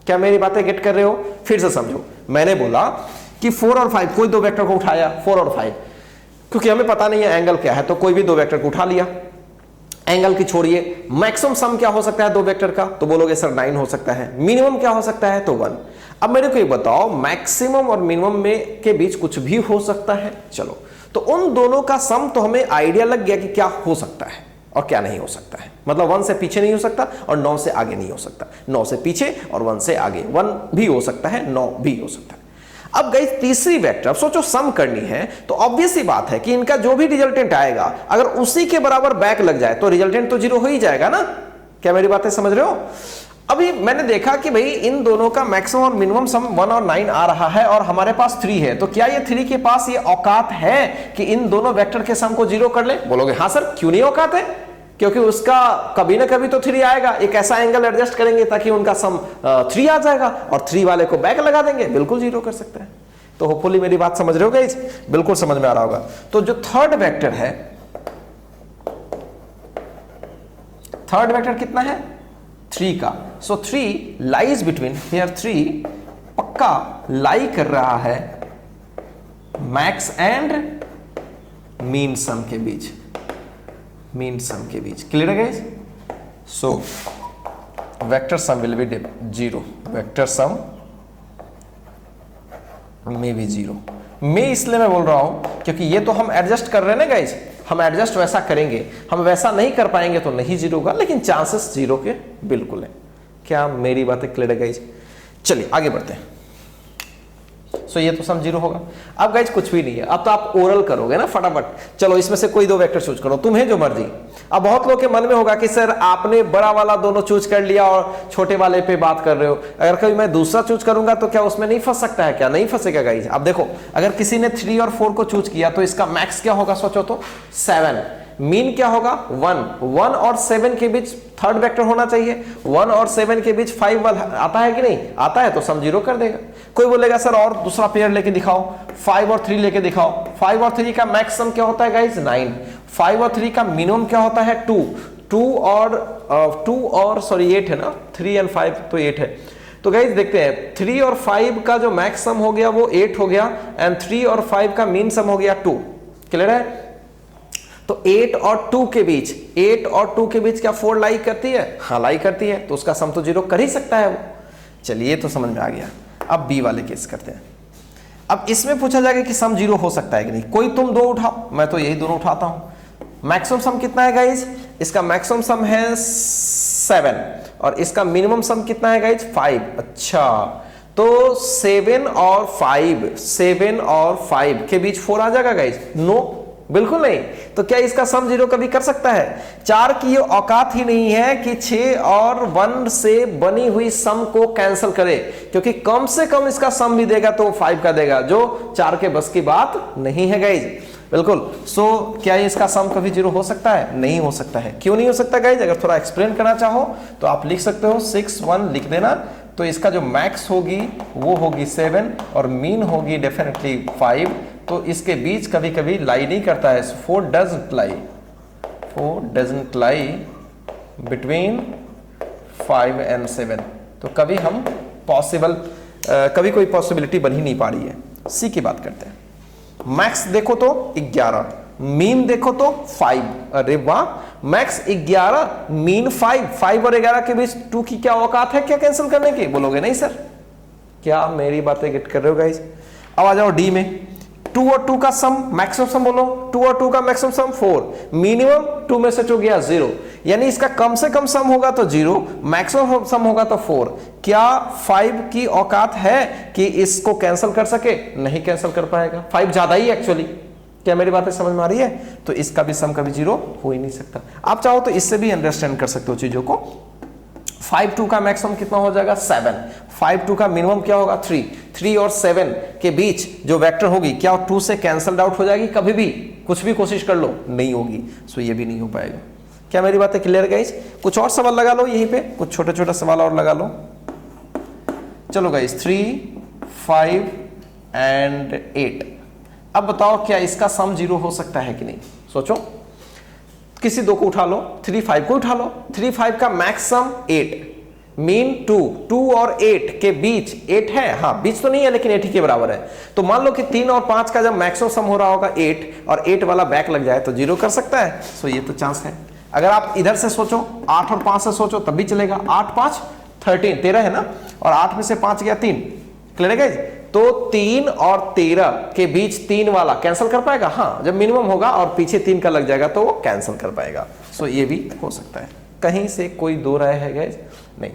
क्या मेरी बातें गेट कर रहे हो? फिर से समझो, मैंने बोला कि 4 और 5 कोई दो वेक्टर को उठाया 4 और 5, क्योंकि हमें पता नहीं है एंगल क्या है, तो कोई भी दो वेक्टर को उठा लिया। एंगल की छोड़िए, मैक्सिमम सम क्या हो सकता है दो वेक्टर का? तो बोलोगे सर 9 हो सकता है। मिनिमम क्या हो सकता है? तो 1। अब मेरे को ये बताओ मैक्सिमम और मिनिमम में के बीच कुछ भी हो सकता है। चलो तो उन दोनों का सम तो हमें आइडिया लग गया कि क्या हो सकता है और क्या नहीं हो सकता है। मतलब 1 से पीछे नहीं हो सकता और 9 से आगे नहीं हो सकता, 9 से पीछे और 1 से आगे, 1 भी हो सकता है 9 भी हो सकता है। अब गई तीसरी वेक्टर, अब सोचो सम करनी है तो ऑब्वियस सी बात है कि इनका जो भी रिजल्टेंट आएगा अगर उसी के बराबर बैक लग जाए तो रिजल्टेंट तो 0 हो ही जाएगा ना। क्या मेरी बातें समझ रहे हो? अभी मैंने देखा कि भाई इन दोनों का मैक्सिमम और मिनिमम सम 1 और 9 आ रहा है और हमारे पास 3 है, तो क्या ये 3 के पास ये औकात है कि इन दोनों वेक्टर के सम को 0 कर ले? बोलोगे हाँ सर क्यों नहीं औकात है, क्योंकि उसका कभी ना कभी तो 3 आएगा, एक ऐसा एंगल एडजस्ट करेंगे ताकि उनका सम 3 आ जाएगा और 3 वाले को बैक लगा देंगे, बिल्कुल 0 कर सकते हैं। तो होपफुली मेरी बात समझ रहे हो गाइस? बिल्कुल समझ में आ रहा होगा। तो जो थर्ड वेक्टर है, थर्ड वेक्टर कितना है 3 का। सो 3 लाइज बिटवीन, हियर 3 पक्का लाई कर रहा है मैक्स एंड मीन सम के बीच, मीन सम के बीच। क्लियर है guys? So vector sum will be 0, vector sum में भी 0। मैं इसलिए मैं बोल रहा हूं क्योंकि ये तो हम एडजस्ट कर रहे हैं ना गाइस, हम एडजस्ट वैसा करेंगे, हम वैसा नहीं कर पाएंगे तो नहीं 0 होगा, लेकिन चांसेस 0 के बिल्कुल है। क्या मेरी बातें क्लियर है गाइस? चलिए आगे बढ़ते हैं। सो ये तो सम 0 होगा। अब गाइज कुछ भी नहीं है, अब तो आप ओरल करोगे ना फटाफट। चलो इसमें से कोई दो वेक्टर चूज करो, तुम्हें जो मर्जी। अब बहुत लोग के मन में होगा कि सर आपने बड़ा वाला दोनों चूज कर लिया और छोटे वाले पे बात कर रहे हो, अगर कभी मैं दूसरा चूज करूंगा तो क्या उसमें नहीं फंस सकता है? क्या नहीं फंसेगा गाइज? अब देखो अगर किसी ने 3 और 4 को चूज किया तो इसका मैक्स क्या होगा सोचो तो 7, मीन क्या होगा 1 और 7 के बीच थर्ड वेक्टर होना चाहिए, 1 और 7 के बीच 5 आता है कि नहीं आता है? तो सम 0 कर देगा। कोई बोलेगा सर और दूसरा पेयर लेके दिखाओ, 5 और 3 लेके दिखाओ। 5 और 3 का मैक्सिमम क्या होता है गाइज 9, 5 और 3 का मिनिमम क्या होता है 2 और सॉरी 8 है ना, 3 और 5 तो 8 है। तो गाइज देखते हैं 3 और 5 का जो मैक्सिमम हो गया वो 8 हो गया एंड 3 और 5 का मीन सम हो गया 2। क्लियर है? तो 8 और 2 के बीच, 8 और 2 के बीच क्या 4 लाई करती है? हाँ लाई करती है, तो उसका सम तो 0 कर ही सकता है वो। चलिए तो समझ में आ गया। अब बी वाले केस करते हैं। अब इसमें पूछा जाएगा कि सम जीरो हो सकता है कि नहीं, कोई तुम दो उठाओ, मैं तो यही दोनों उठाता हूं। मैक्सिमम सम कितना है गाइज, इसका मैक्सिमम सम है 7 और इसका मिनिमम सम कितना है गाइज 5। अच्छा तो 7 और 5 के बीच 4 आ जाएगा गाइज, नो बिल्कुल नहीं। तो क्या इसका सम जीरो कभी कर सकता है? 4 की ये औकात ही नहीं है कि 6 और 1 से बनी हुई सम को कैंसिल करे, क्योंकि कम से कम इसका सम भी देगा तो 5 का देगा, जो 4 के बस की बात नहीं है गाइज, बिल्कुल। सो क्या इसका सम कभी जीरो हो सकता है? नहीं हो सकता है। क्यों नहीं हो सकता गाइज? अगर थोड़ा एक्सप्लेन करना चाहो तो आप लिख सकते हो 6 1 लिख देना। तो इसका जो मैक्स होगी वो होगी 7 और मीन होगी डेफिनेटली 5। तो इसके बीच कभी कभी लाई नहीं करता है, 4 डजंट लाई बिटवीन 5 and 7। तो कभी हम कभी कोई पॉसिबिलिटी बन ही नहीं पा रही है। सी की बात करते हैं। मैक्स देखो तो 11, मीन देखो तो 5। अरे वाह, मैक्स 11 मीन 5 और 11 के बीच 2 की क्या औकात है क्या कैंसिल करने की? बोलोगे नहीं सर। क्या मेरी बातें गेट कर रहे हो गाइस? अब आ जाओ डी में। 2 और 2 का सम मैक्सिमम सम बोलो, 2 और 2 का मैक्सिमम सम 4, मिनिमम 2 में से 2 गया 0, यानी इसका कम से कम सम होगा तो 0, मैक्सिमम सम होगा तो 4। क्या 5 की औकात है कि इसको कैंसिल कर सके? नहीं कैंसिल कर पाएगा, 5 ज्यादा ही एक्चुअली। क्या मेरी बातें समझ में आ रही है? तो इसका भी सम कभी 0 हो ही नहीं सकता। आप चाहो तो इससे भी अंडरस्टैंड कर सकते हो चीजों को। 5 2 का मैक्सिमम कितना हो जाएगा 7, 5 2 का मिनिमम क्या होगा 3 और 7 के बीच जो वेक्टर होगी क्या 2 से कैंसल्ड आउट हो जाएगी? कभी भी कुछ भी कोशिश कर लो नहीं होगी। सो ये भी नहीं हो पाएगा। क्या मेरी बातें क्लियर गाइस? कुछ और सवाल लगा लो यहीं पे, कुछ छोटा छोटा सवाल और लगा लो। चलो गाइस 3 5 and 8। अब बताओ क्या इसका सम 0 हो सकता है कि नहीं? सोचो, किसी दो को उठा लो, 3 5 को उठा लो। 3 5 का मैक्सिमम 8, मीन 2 और 8 के बीच 8 है, हाँ बीच तो नहीं है लेकिन 8 ही के बराबर है। तो मान लो कि 3 और 5 का जब मैक्सिमम सम हो रहा होगा 8 और 8 वाला बैक लग जाए तो 0 कर सकता है। सो ये तो चांस है। अगर आप इधर से सोचो 8 और 5 से सोचो तब भी चलेगा। 8 5 13 है ना, और 8 में से 5 गया 3। क्लियर है गाइस? तो 3 और 13 के बीच 3 वाला कैंसिल कर पाएगा? हाँ, जब मिनिमम होगा और पीछे 3 का लग जाएगा तो वो कैंसिल कर पाएगा। सो ये भी हो सकता है। कहीं से कोई दो राय है गाइस? नहीं।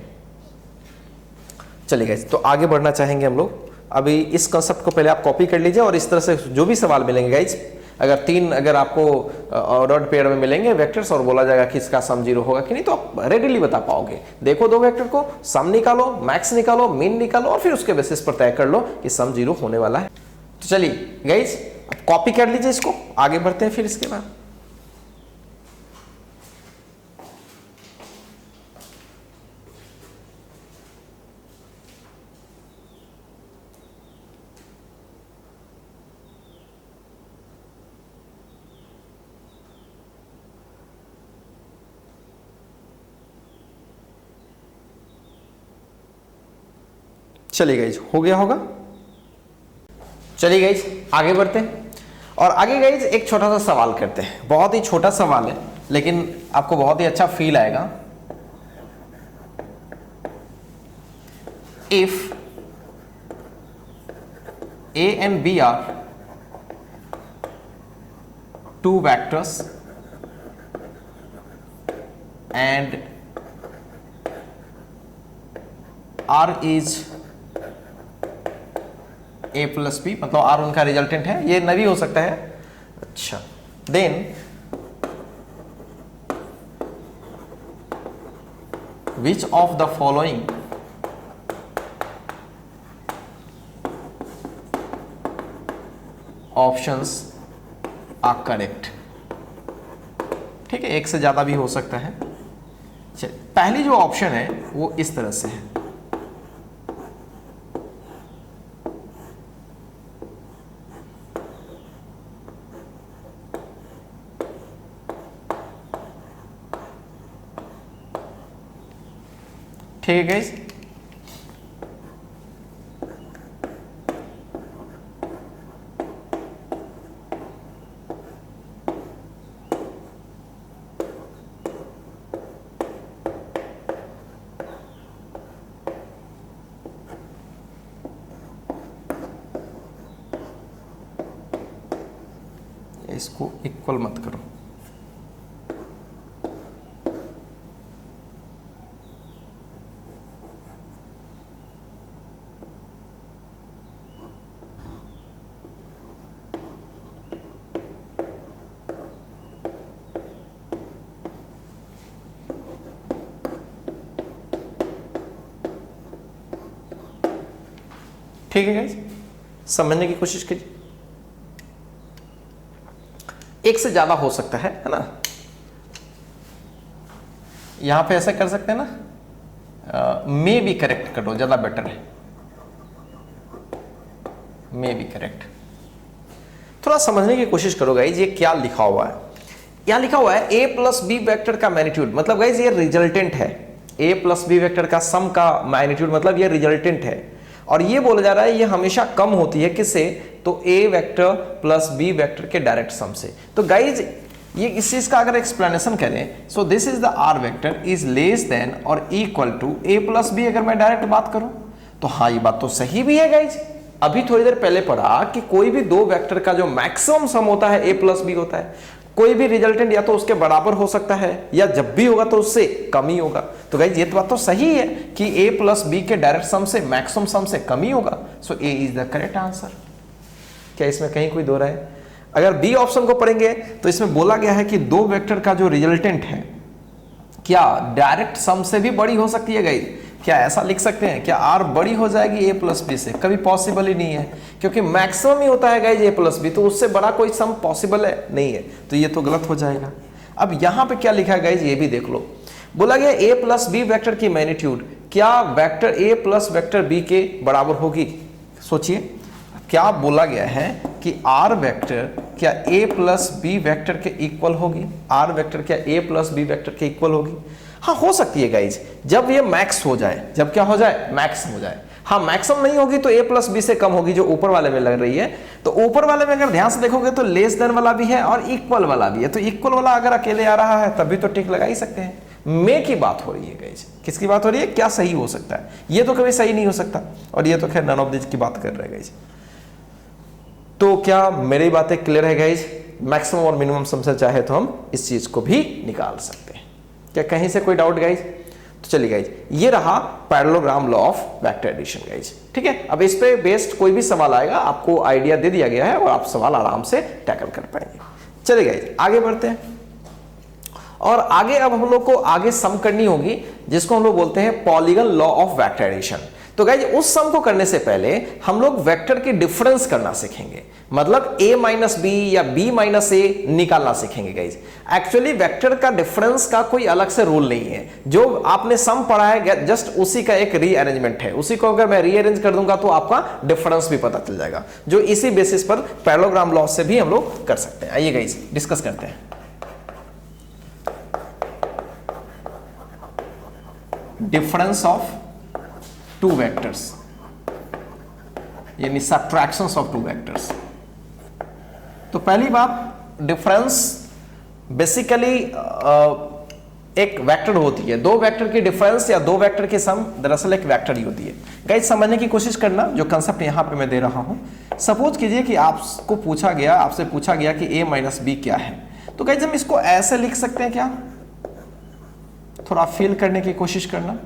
चलिए गाइस, तो आगे बढ़ना चाहेंगे हम लोग। अभी इस कंसेप्ट को पहले आप कॉपी कर लीजिए और इस तरह से जो भी सवाल मिलेंगे गाइस, अगर आपको ऑर्डर्ड पेयर में मिलेंगे वेक्टर्स और बोला जाएगा कि इसका सम 0 होगा कि नहीं, तो आप रेडिली बता पाओगे। देखो दो वेक्टर को, सम निकालो, मैक्स निकालो, मीन निकालो और फिर उसके बेसिस पर तय कर लो कि सम 0 होने वाला है। तो चलिए गाइस, कॉपी कर लीजिए इसको, आगे बढ़ते हैं फिर इसके बाद। चलिए गाइज, हो गया होगा। चलिए गाइज, आगे बढ़ते हैं और आगे गाइज एक छोटा सा सवाल करते हैं। बहुत ही छोटा सवाल है लेकिन आपको बहुत ही अच्छा फील आएगा। If A and B are two vectors and R is A plus B, मतलब R उनका रिजल्टेंट है, ये न भी हो सकता है। अच्छा, then which of the following options are correct? ठीक है, एक से ज्यादा भी हो सकता है। चलिए, पहली जो ऑप्शन है वो इस तरह से है। ठीक है गाइस, इसको इक्वल मत करो। ठीक है गाइस, समझने की कोशिश कीजिए। एक से ज्यादा हो सकता है ना। यहां पे ऐसा कर सकते हैं ना, मे बी करेक्ट कर दो, ज्यादा बेटर है। May be correct. थोड़ा समझने की कोशिश करो गाइस, ये क्या लिखा हुआ है। यहां लिखा हुआ है a प्लस बी वेक्टर का मैग्नीट्यूड, मतलब गाइस ये रिजल्टेंट है। a प्लस बी वेक्टर का सम का मैग्नीट्यूड मतलब ये रिजल्टेंट है, और ये बोला जा रहा है ये हमेशा कम होती है किससे, तो a vector plus b vector के डायरेक्ट सम से। तो गाइज ये इस चीज का अगर एक्सप्लेनेशन करें, so this is the r vector is less than और equal to a plus b. अगर मैं डायरेक्ट बात करूं तो हाँ, ये बात तो सही भी है गाइज। अभी थोड़ी देर पहले पढ़ा कि कोई भी दो वेक्टर का जो मैक्सिमम सम होता है a प्लस बी होता है। कोई भी रिजल्टेंट या तो उसके बराबर हो सकता है, या जब भी होगा तो उससे कम ही होगा। तो गाइस ये बात तो सही है कि a प्लस बी के डायरेक्ट सम से मैक्सिमम सम से कम ही होगा। सो a is the correct answer. क्या इसमें कहीं कोई दो राय है? अगर बी ऑप्शन को पढ़ेंगे तो इसमें बोला गया है कि दो वेक्टर का जो रिजल्टेंट है क्या डायरेक्ट सम से भी बड़ी हो सकती है गाइस। क्या ऐसा लिख सकते हैं, क्या r बड़ी हो जाएगी a प्लस बी से? कभी पॉसिबल ही नहीं है, क्योंकि मैक्सिमम ही होता है गाइस a प्लस बी, तो उससे बड़ा कोई सम पॉसिबल है नहीं है, तो ये तो गलत हो जाएगा। अब यहां पे क्या लिखा है गाइस, ये भी देख लो। बोला गया a प्लस बी वेक्टर की मैग्नीट्यूड क्या vector a plus vector b के बराबर होगी। सोचिए, क्या बोला गया है कि r वेक्टर क्या a प्लस बी वेक्टर के इक्वल होगी, r वेक्टर क्या a प्लस बी वेक्टर के इक्वल होगी। हाँ, हो सकती है गाइज, जब ये मैक्स हो जाए, जब क्या हो जाए, मैक्स हो जाए। हाँ, मैक्सिमम नहीं होगी तो a प्लस बी से कम होगी, जो ऊपर वाले में लग रही है। तो ऊपर वाले में अगर ध्यान से देखोगे तो लेस देन वाला भी है और इक्वल वाला भी है। तो इक्वल वाला अगर अकेले आ रहा है तभी तो टिक लगा ही सकते हैं। मे की बात हो रही है गाइज, किसकी बात हो रही है, क्या सही हो सकता है। ये तो कभी सही नहीं हो सकता, और ये तो खैर नन ऑफ दिस की बात कर रहे हैं गाइज। तो क्या मेरी बातें क्लियर है गाइज? मैक्सिमम और मिनिमम सम से चाहे तो हम इस चीज को भी निकाल सकते हैं। क्या कहीं से कोई डाउट गाइज? तो चलिए गाइज, ये रहा parallelogram law of vector addition guys. ठीक है, अब इस पे बेस्ड कोई भी सवाल आएगा, आपको आइडिया दे दिया गया है और आप सवाल आराम से टैकल कर पाएंगे। चलिए गाइज, आगे बढ़ते हैं। और आगे अब हम लोग को आगे सम करनी होगी, जिसको हम लोग बोलते हैं polygon law of vector addition. तो गाइज उस सम को करने से पहले हम लोग वेक्टर की डिफरेंस करना सीखेंगे, मतलब a माइनस बी या b माइनस ए निकालना सीखेंगे गाइज। एक्चुअली वेक्टर का डिफरेंस का कोई अलग से रूल नहीं है, जो आपने सम पढ़ा है जस्ट उसी का एक रीअरेंजमेंट है। उसी को अगर मैं रीअरेंज कर दूंगा तो आपका डिफरेंस भी पता चल जाएगा, जो इसी बेसिस पर पैरेललोग्राम लॉ से भी हम लोग कर सकते हैं। आइए गाइज डिस्कस करते हैं। डिफरेंस ऑफ टू वेक्टर्स, यानी सबट्रैक्शंस ऑफ टू वेक्टर्स। तो पहली बात, डिफरेंस बेसिकली एक वेक्टर होती है। दो वेक्टर की डिफरेंस या दो वेक्टर की सम दरअसल एक वेक्टर ही होती है। गाइस समझने की कोशिश करना, जो कंसेप्ट यहां पे मैं दे रहा हूं। सपोज कीजिए कि आपसे पूछा गया कि a माइनस बी क्या है। तो गाइस हम इसको ऐसे लिख सकते हैं क्या? थोड़ा फील करने की कोशिश करना।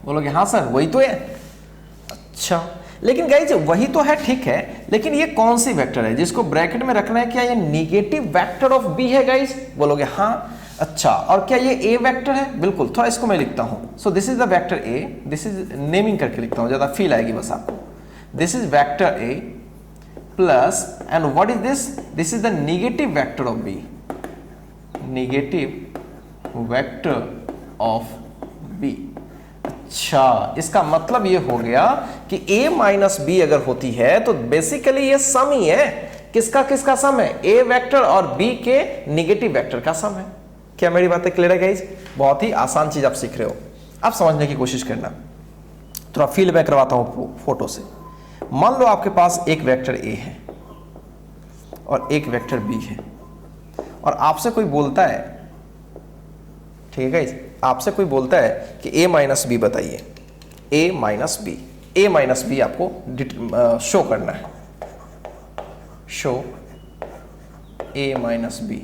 बोलोगे हाँ सर वही तो है। अच्छा, लेकिन गाइज वही तो है, ठीक है, लेकिन ये कौन सी वेक्टर है जिसको ब्रैकेट में रखना है? क्या ये निगेटिव वेक्टर ऑफ बी है गाइज? बोलोगे हाँ। अच्छा, और क्या ये ए वेक्टर है? बिल्कुल। थोड़ा इसको मैं लिखता हूं। So this is the vector A, this is naming करके लिखता हूं, ज्यादा फील आएगी बस आपको। This is vector A plus and what is this? This is the negative vector of B, negative vector of B. अच्छा, इसका मतलब ये हो गया कि a माइनस बी अगर होती है तो बेसिकली ये सम ही है। किसका किसका सम है? a वेक्टर और b के निगेटिव वेक्टर का सम है। क्या मेरी बातें क्लियर है गाइस? बहुत ही आसान चीज आप सीख रहे हो, आप समझने की कोशिश करना। थोड़ा फीडबैक करवाता हूं फोटो से। मान लो आपके पास एक वेक्टर a है और एक वेक्टर b है, और आपसे कोई बोलता है, ठीक है गाइस, आपसे कोई बोलता है कि a माइनस बी बताइए, a माइनस बी आपको शो करना है, शो a माइनस बी,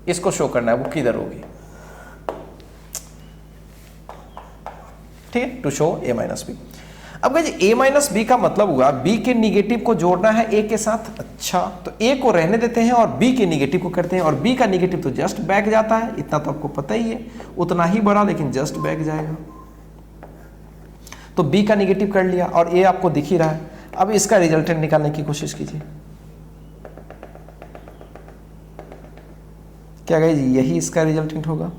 इसको शो करना है वो किधर होगी, ठीक है, to show a minus B. अब गाइस a माइनस बी का मतलब हुआ b के निगेटिव को जोड़ना है a के साथ। अच्छा, तो a को रहने देते हैं और b के निगेटिव को करते हैं, और b का निगेटिव तो जस्ट बैक जाता है, इतना तो आपको पता ही है, उतना ही बड़ा लेकिन जस्ट बैक जाएगा। तो b का निगेटिव कर लिया और a आपको दिख ही रहा है। अब इसका रिजल्टेंट निकालने की कोशिश कीजिए। क्या गाइस यही इसका रिजल्टेंट होगा?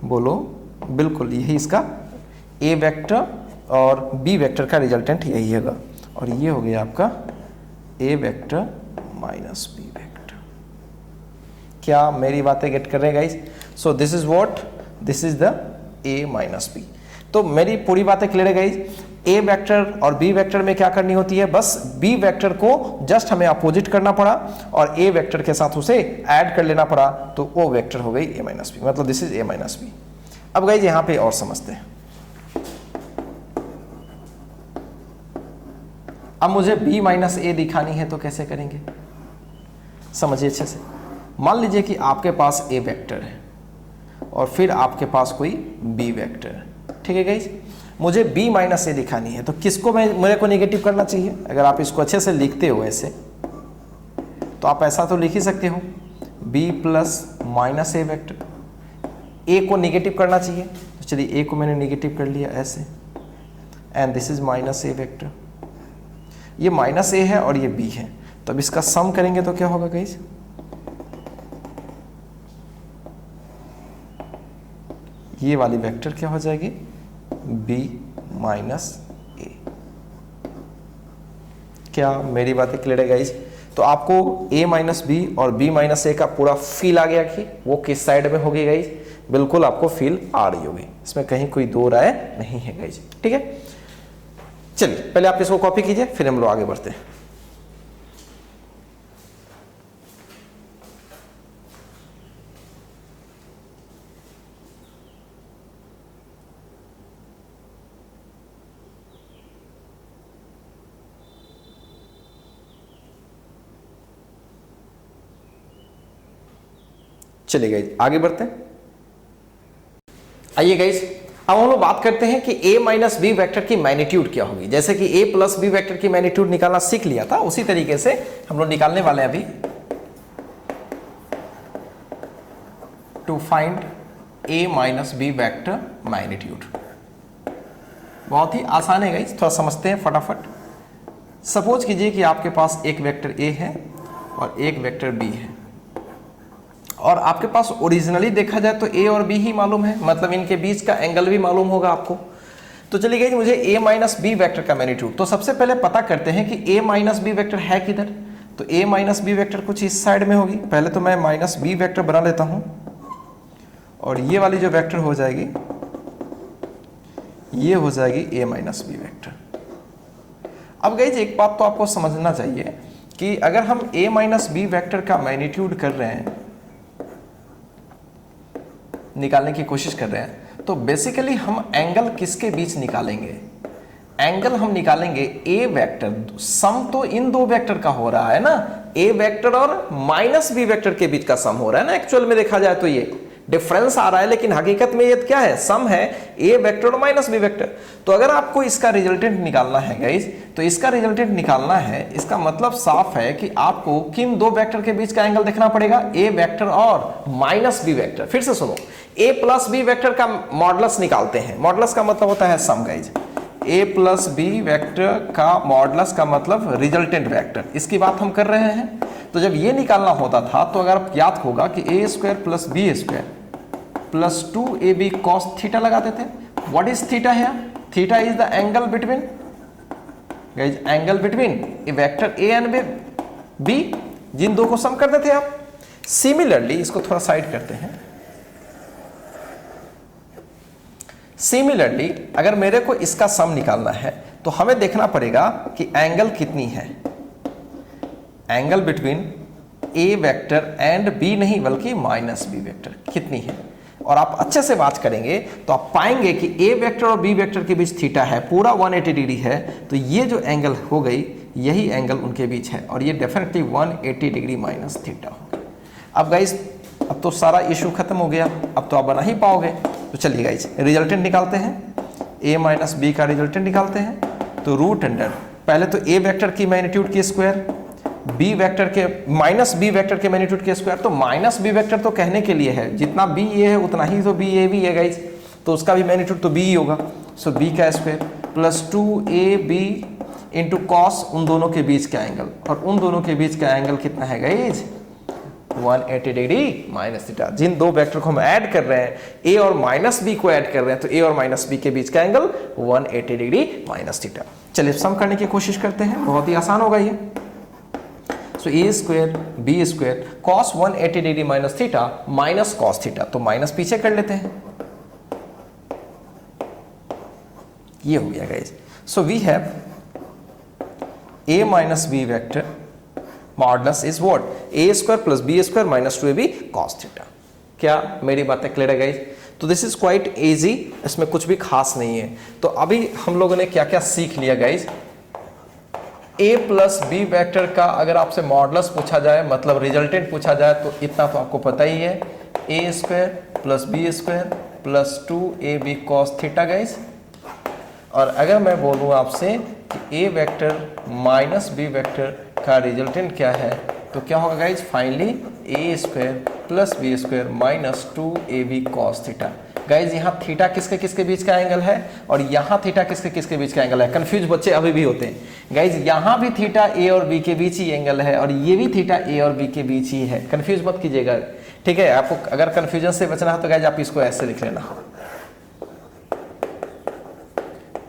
बोलो, बिल्कुल यही इसका a वेक्टर और b वेक्टर का रिजल्टेंट यही होगा, और ये हो गया आपका a vector minus b vector. क्या मेरी बातें गेट कर रहे हैं guys? So this is what, this is the a minus b। तो मेरी पूरी बातें क्लियर है गाइस। a वेक्टर और b वेक्टर में क्या करनी होती है, बस b वेक्टर को जस्ट हमें अपोजिट करना पड़ा और a वेक्टर के साथ उसे ऐड कर लेना पड़ा, तो वो वेक्टर हो गई a माइनस बी, मतलब this is a minus B. अब गाइस यहां पे और समझते हैं। अब मुझे b माइनस a दिखानी है तो कैसे करेंगे, समझिए अच्छे से। मान लीजिए कि आपके पास a वेक्टर है और फिर आपके पास कोई b वेक्टर है, ठीक है गाइस। मुझे b माइनस a दिखानी है तो किसको मेरे को नेगेटिव करना चाहिए? अगर आप इसको अच्छे से लिखते हो ऐसे, तो आप ऐसा तो लिख ही सकते हो, b plus minus a vector, a को नेगेटिव करना चाहिए, तो चलिए a को मैंने नेगेटिव कर लिया ऐसे, and this is minus a vector. ये माइनस a है और ये b है, तो अब इसका सम करेंगे तो क्या होगा गाइस? ये वाली वेक्टर क्या हो जाएगी? b minus a। क्या मेरी बातें क्लियर है गाइस? तो आपको a माइनस बी और b माइनस a का पूरा फील आ गया कि वो किस साइड में होगी गाइस? बिल्कुल आपको फील आ रही होगी, इसमें कहीं कोई दो राय नहीं है गाइस, ठीक है। चलिए पहले आप इसको कॉपी कीजिए, फिर हम लोग आगे बढ़ते हैं। चलिए गाइस आगे बढ़ते हैं। आइए गाइस, अब हम लोग बात करते हैं कि a माइनस बी वैक्टर की मैग्नीट्यूड क्या होगी। जैसे कि a प्लस बी वैक्टर की मैग्नीट्यूड निकालना सीख लिया था, उसी तरीके से हम लोग निकालने वाले हैं अभी। To find a minus B vector magnitude. बहुत ही आसान है गाइस, थोड़ा समझते हैं फटाफट। सपोज कीजिए कि आपके पास एक वेक्टर a है और एक वेक्टर b है, और आपके पास ओरिजिनली देखा जाए तो a और b ही मालूम है, मतलब इनके बीच का एंगल भी मालूम होगा आपको। तो चलिए गाइस, मुझे a माइनस बी वैक्टर का मैग्नीट्यूड, तो सबसे पहले पता करते हैं कि a माइनस बी वैक्टर है किधर। तो a माइनस बी वैक्टर कुछ इस साइड में होगी। पहले तो मैं माइनस बी वैक्टर बना लेता हूं, और ये वाली जो वैक्टर हो जाएगी ये हो जाएगी a माइनस बी वैक्टर। अब गाइस एक बात तो आपको समझना चाहिए कि अगर हम a माइनस बी वैक्टर का मैग्नीट्यूड कर रहे हैं, निकालने की कोशिश कर रहे हैं, तो बेसिकली हम एंगल किसके बीच निकालेंगे? एंगल हम निकालेंगे a वेक्टर, सम तो इन दो वेक्टर का हो रहा है ना, a वेक्टर और माइनस b वेक्टर के बीच का सम हो रहा है ना। एक्चुअल में देखा जाए तो ये डिफरेंस आ रहा है, लेकिन हकीकत में ये क्या है? सम है a वेक्टर और माइनस b वेक्टर। तो अगर आपको इसका रिजल्टेंट निकालना है गाइस, तो इसका रिजल्टेंट निकालना है, इसका मतलब साफ है कि आपको किन दो वेक्टर के बीच का एंगल देखना पड़ेगा? a वेक्टर और माइनस b वेक्टर। फिर से सुनो, a प्लस बी वेक्टर का मॉडुलस निकालते हैं। मॉडुलस का मतलब होता है sum guys. a plus B vector का मॉडुलस का मतलब रिजल्टेंट वेक्टर, इसकी बात हम कर रहे हैं। तो जब ये निकालना होता था तो अगर आप याद होगा कि a square plus B square plus 2ab cos theta लगाते थे। व्हाट इज थीटा है? Theta is the angle between guys, angle between A vector a and b, जिन दो को सम करते थे आप। सिमिलरली इसको थोड़ा साइड करते हैं। सिमिलरली अगर मेरे को इसका सम निकालना है तो हमें देखना पड़ेगा कि एंगल कितनी है। Angle between a vector and b नहीं, बल्कि माइनस b वेक्टर कितनी है। और आप अच्छे से बात करेंगे तो आप पाएंगे कि a वेक्टर और b वेक्टर के बीच थीटा है, पूरा 180 डिग्री है। तो ये जो एंगल हो गई यही एंगल उनके बीच है और ये डेफिनेटली 180 डिग्री माइनस थीटा होगा। अब गाइज अब तो सारा इशू खत्म हो गया, अब तो आप बना ही पाओगे। तो चलिए गाइज रिजल्टेंट निकालते हैं, a माइनस बी का रिजल्टेंट निकालते हैं। तो रूट अंडर पहले तो a वेक्टर की मैग्नीट्यूड के स्क्वायर, b वेक्टर के माइनस b वेक्टर के मैग्नीट्यूड के स्क्वायर। तो माइनस b वेक्टर तो कहने के लिए है, जितना b a है उतना ही तो b a भी है गाइज, तो उसका भी मैग्नीट्यूड तो b ही होगा। सो b का square plus 2ab into cos उन दोनों के बीच का एंगल, और उन दोनों के बीच का एंगल कितना है गाइज 180 डिग्री माइनस थीटा। जिन दो वेक्टर को हम ऐड कर रहे हैं, a और माइनस b को ऐड कर रहे हैं, तो a और माइनस b के बीच का एंगल 180 डिग्री माइनस थीटा। चलिए सम करने की कोशिश करते हैं, बहुत ही आसान होगा ये। So a square b square cos 180 degree minus theta minus cos theta, तो माइनस पीछे कर लेते हैं, ये हो गया guys. So we have a minus b vector modulus is what a square plus b square minus 2ab cos theta. क्या मेरी बातें क्लियर है गाइस? तो दिस इज क्वाइट इजी, इसमें कुछ भी खास नहीं है। तो अभी हम लोगों ने क्या क्या सीख लिया guys? a plus B vector का अगर आपसे मॉडुलस पूछा जाए, मतलब रिजल्टेंट पूछा जाए, तो इतना तो आपको पता ही है, a square plus b square plus 2ab cos theta guys. और अगर मैं बोलूँ आपसे कि a vector minus b vector का रिजल्टेंट क्या है, तो क्या होगा guys? Finally a square plus b square minus 2ab cos theta. Guys यहाँ थीटा किसके किसके बीच का एंगल है और यहाँ थीटा किसके किसके बीच का एंगल है? कंफ्यूज बच्चे अभी भी होते हैं गाइज। यहाँ भी थीटा a और b के बीच ही एंगल है और ये भी थीटा a और b के बीच ही है, कंफ्यूज मत कीजिएगा, ठीक है। आपको अगर कंफ्यूजन से बचना है तो गाइज आप इसको ऐसे लिख लेना,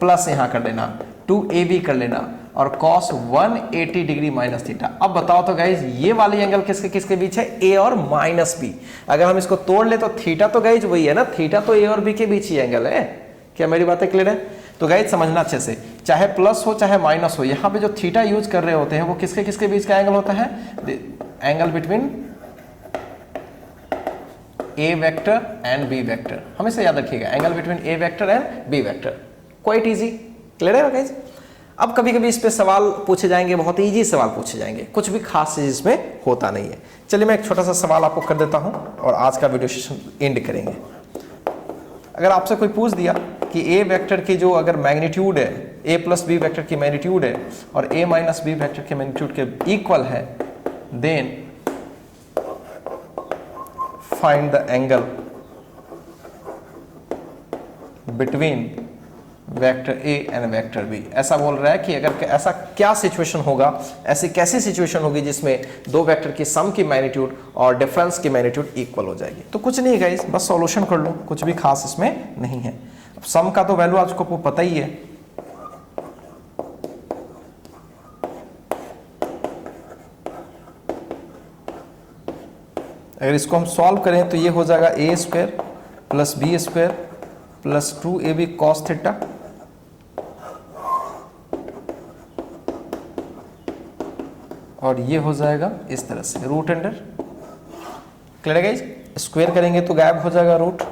प्लस यहाँ कर लेना 2ab कर लेना और cos 180 डिग्री माइनस थीटा। अब बताओ तो गाइज ये वाली एंगल किसके किसके बीच है? a और माइनस b। अगर हम इसको तोड़ ले तो थीटा तो गाइज वही है ना, थीटा तो a और b के बीच ही एंगल है। क्या मेरी बातें क्लियर है? तो गाइज समझना अच्छे से, चाहे प्लस हो चाहे माइनस हो, यहाँ पे जो थीटा यूज कर रहे होते हैं वो किसके किसके बीच का एंगल होता है? Angle between a vector and b vector. हमेशा याद रखिएगा, angle between a vector and b vector. Quite easy, clear है गाइज? अब कभी कभी इस पे सवाल पूछे जाएंगे, बहुत इजी सवाल पूछे जाएंगे, कुछ भी खास चीज इसमें होता नहीं है। चलिए मैं एक छोटा सा सवाल आपको कर देता हूं और आज का वीडियो सेशन एंड करेंगे। अगर आपसे कोई पूछ दिया कि ए वेक्टर की जो अगर मैग्नीट्यूड है, ए प्लस बी वेक्टर की मैग्नीट्यूड है और ए माइनस बी वेक्टर के मैग्नीट्यूड के इक्वल है, then find the angle between vector A and vector B. ऐसा बोल रहा है कि अगर ऐसा क्या सिचुएशन होगा, ऐसी कैसी सिचुएशन होगी जिसमें दो वेक्टर की सम की मैग्नीट्यूड और डिफरेंस की मैग्नीट्यूड इक्वल हो जाएगी। तो कुछ नहीं गाइस, बस सॉल्यूशन कर लो, कुछ भी खास इसमें नहीं है। अब सम का तो वैल्यू आपको पता ही है, अगर इसको हम सॉल्व करें तो ये हो जाएगा a square plus B square plus 2ab cos theta और ये हो जाएगा इस तरह से रूट अंडर। क्लियर है गाइस? स्क्वायर करेंगे तो गायब हो जाएगा root,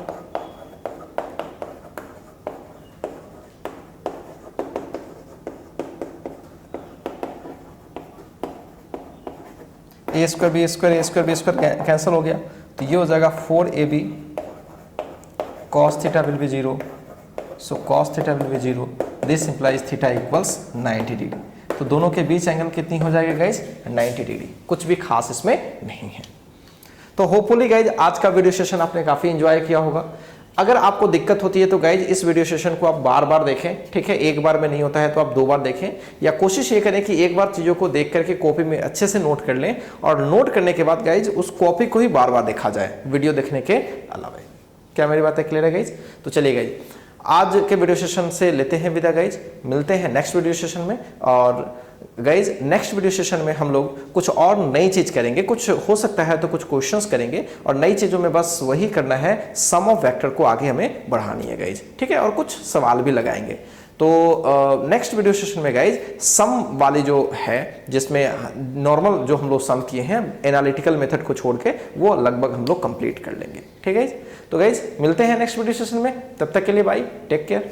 a square b square cancel हो गया, तो ये हो जाएगा 4ab cos theta will be 0, so cos theta will be 0, this implies theta equals 90 degree. तो दोनों के बीच एंगल कितनी हो जाएगा गाइज? 90 डिग्री। कुछ भी खास इसमें नहीं है। तो होपफुली गाइज आज का वीडियो सेशन आपने काफी एंजॉय किया होगा। अगर आपको दिक्कत होती है तो गाइज इस वीडियो सेशन को आप बार बार देखें, ठीक है। एक बार में नहीं होता है तो आप 2 बार देखें, या कोशिश ये करें कि एक बार चीजों को देख करके कॉपी में अच्छे से नोट कर लें और नोट करने के बाद गाइज उस कॉपी को ही बार बार देखा जाए वीडियो देखने के अलावा। क्या मेरी बातें क्लियर है गाइज? तो चलिए गाइज आज के वीडियो सेशन से लेते हैं विदा गाइज, मिलते हैं नेक्स्ट वीडियो सेशन में। और गाइज नेक्स्ट वीडियो सेशन में हम लोग कुछ और नई चीज करेंगे, कुछ हो सकता है तो कुछ क्वेश्चंस करेंगे और नई चीजों में बस वही करना है, सम ऑफ वेक्टर को आगे हमें बढ़ानी है गाइज, ठीक है। और कुछ सवाल भी लगाएंगे। तो नेक्स्ट वीडियो सेशन में गाइज सम वाली जो है, जिसमें नॉर्मल जो हम लोग सम किए हैं एनालिटिकल मेथड को छोड़ के, वो लगभग हम लोग कंप्लीट कर लेंगे, ठीक है। तो गाइज मिलते हैं नेक्स्ट वीडियो सेशन में, तब तक के लिए बाय, टेक केयर।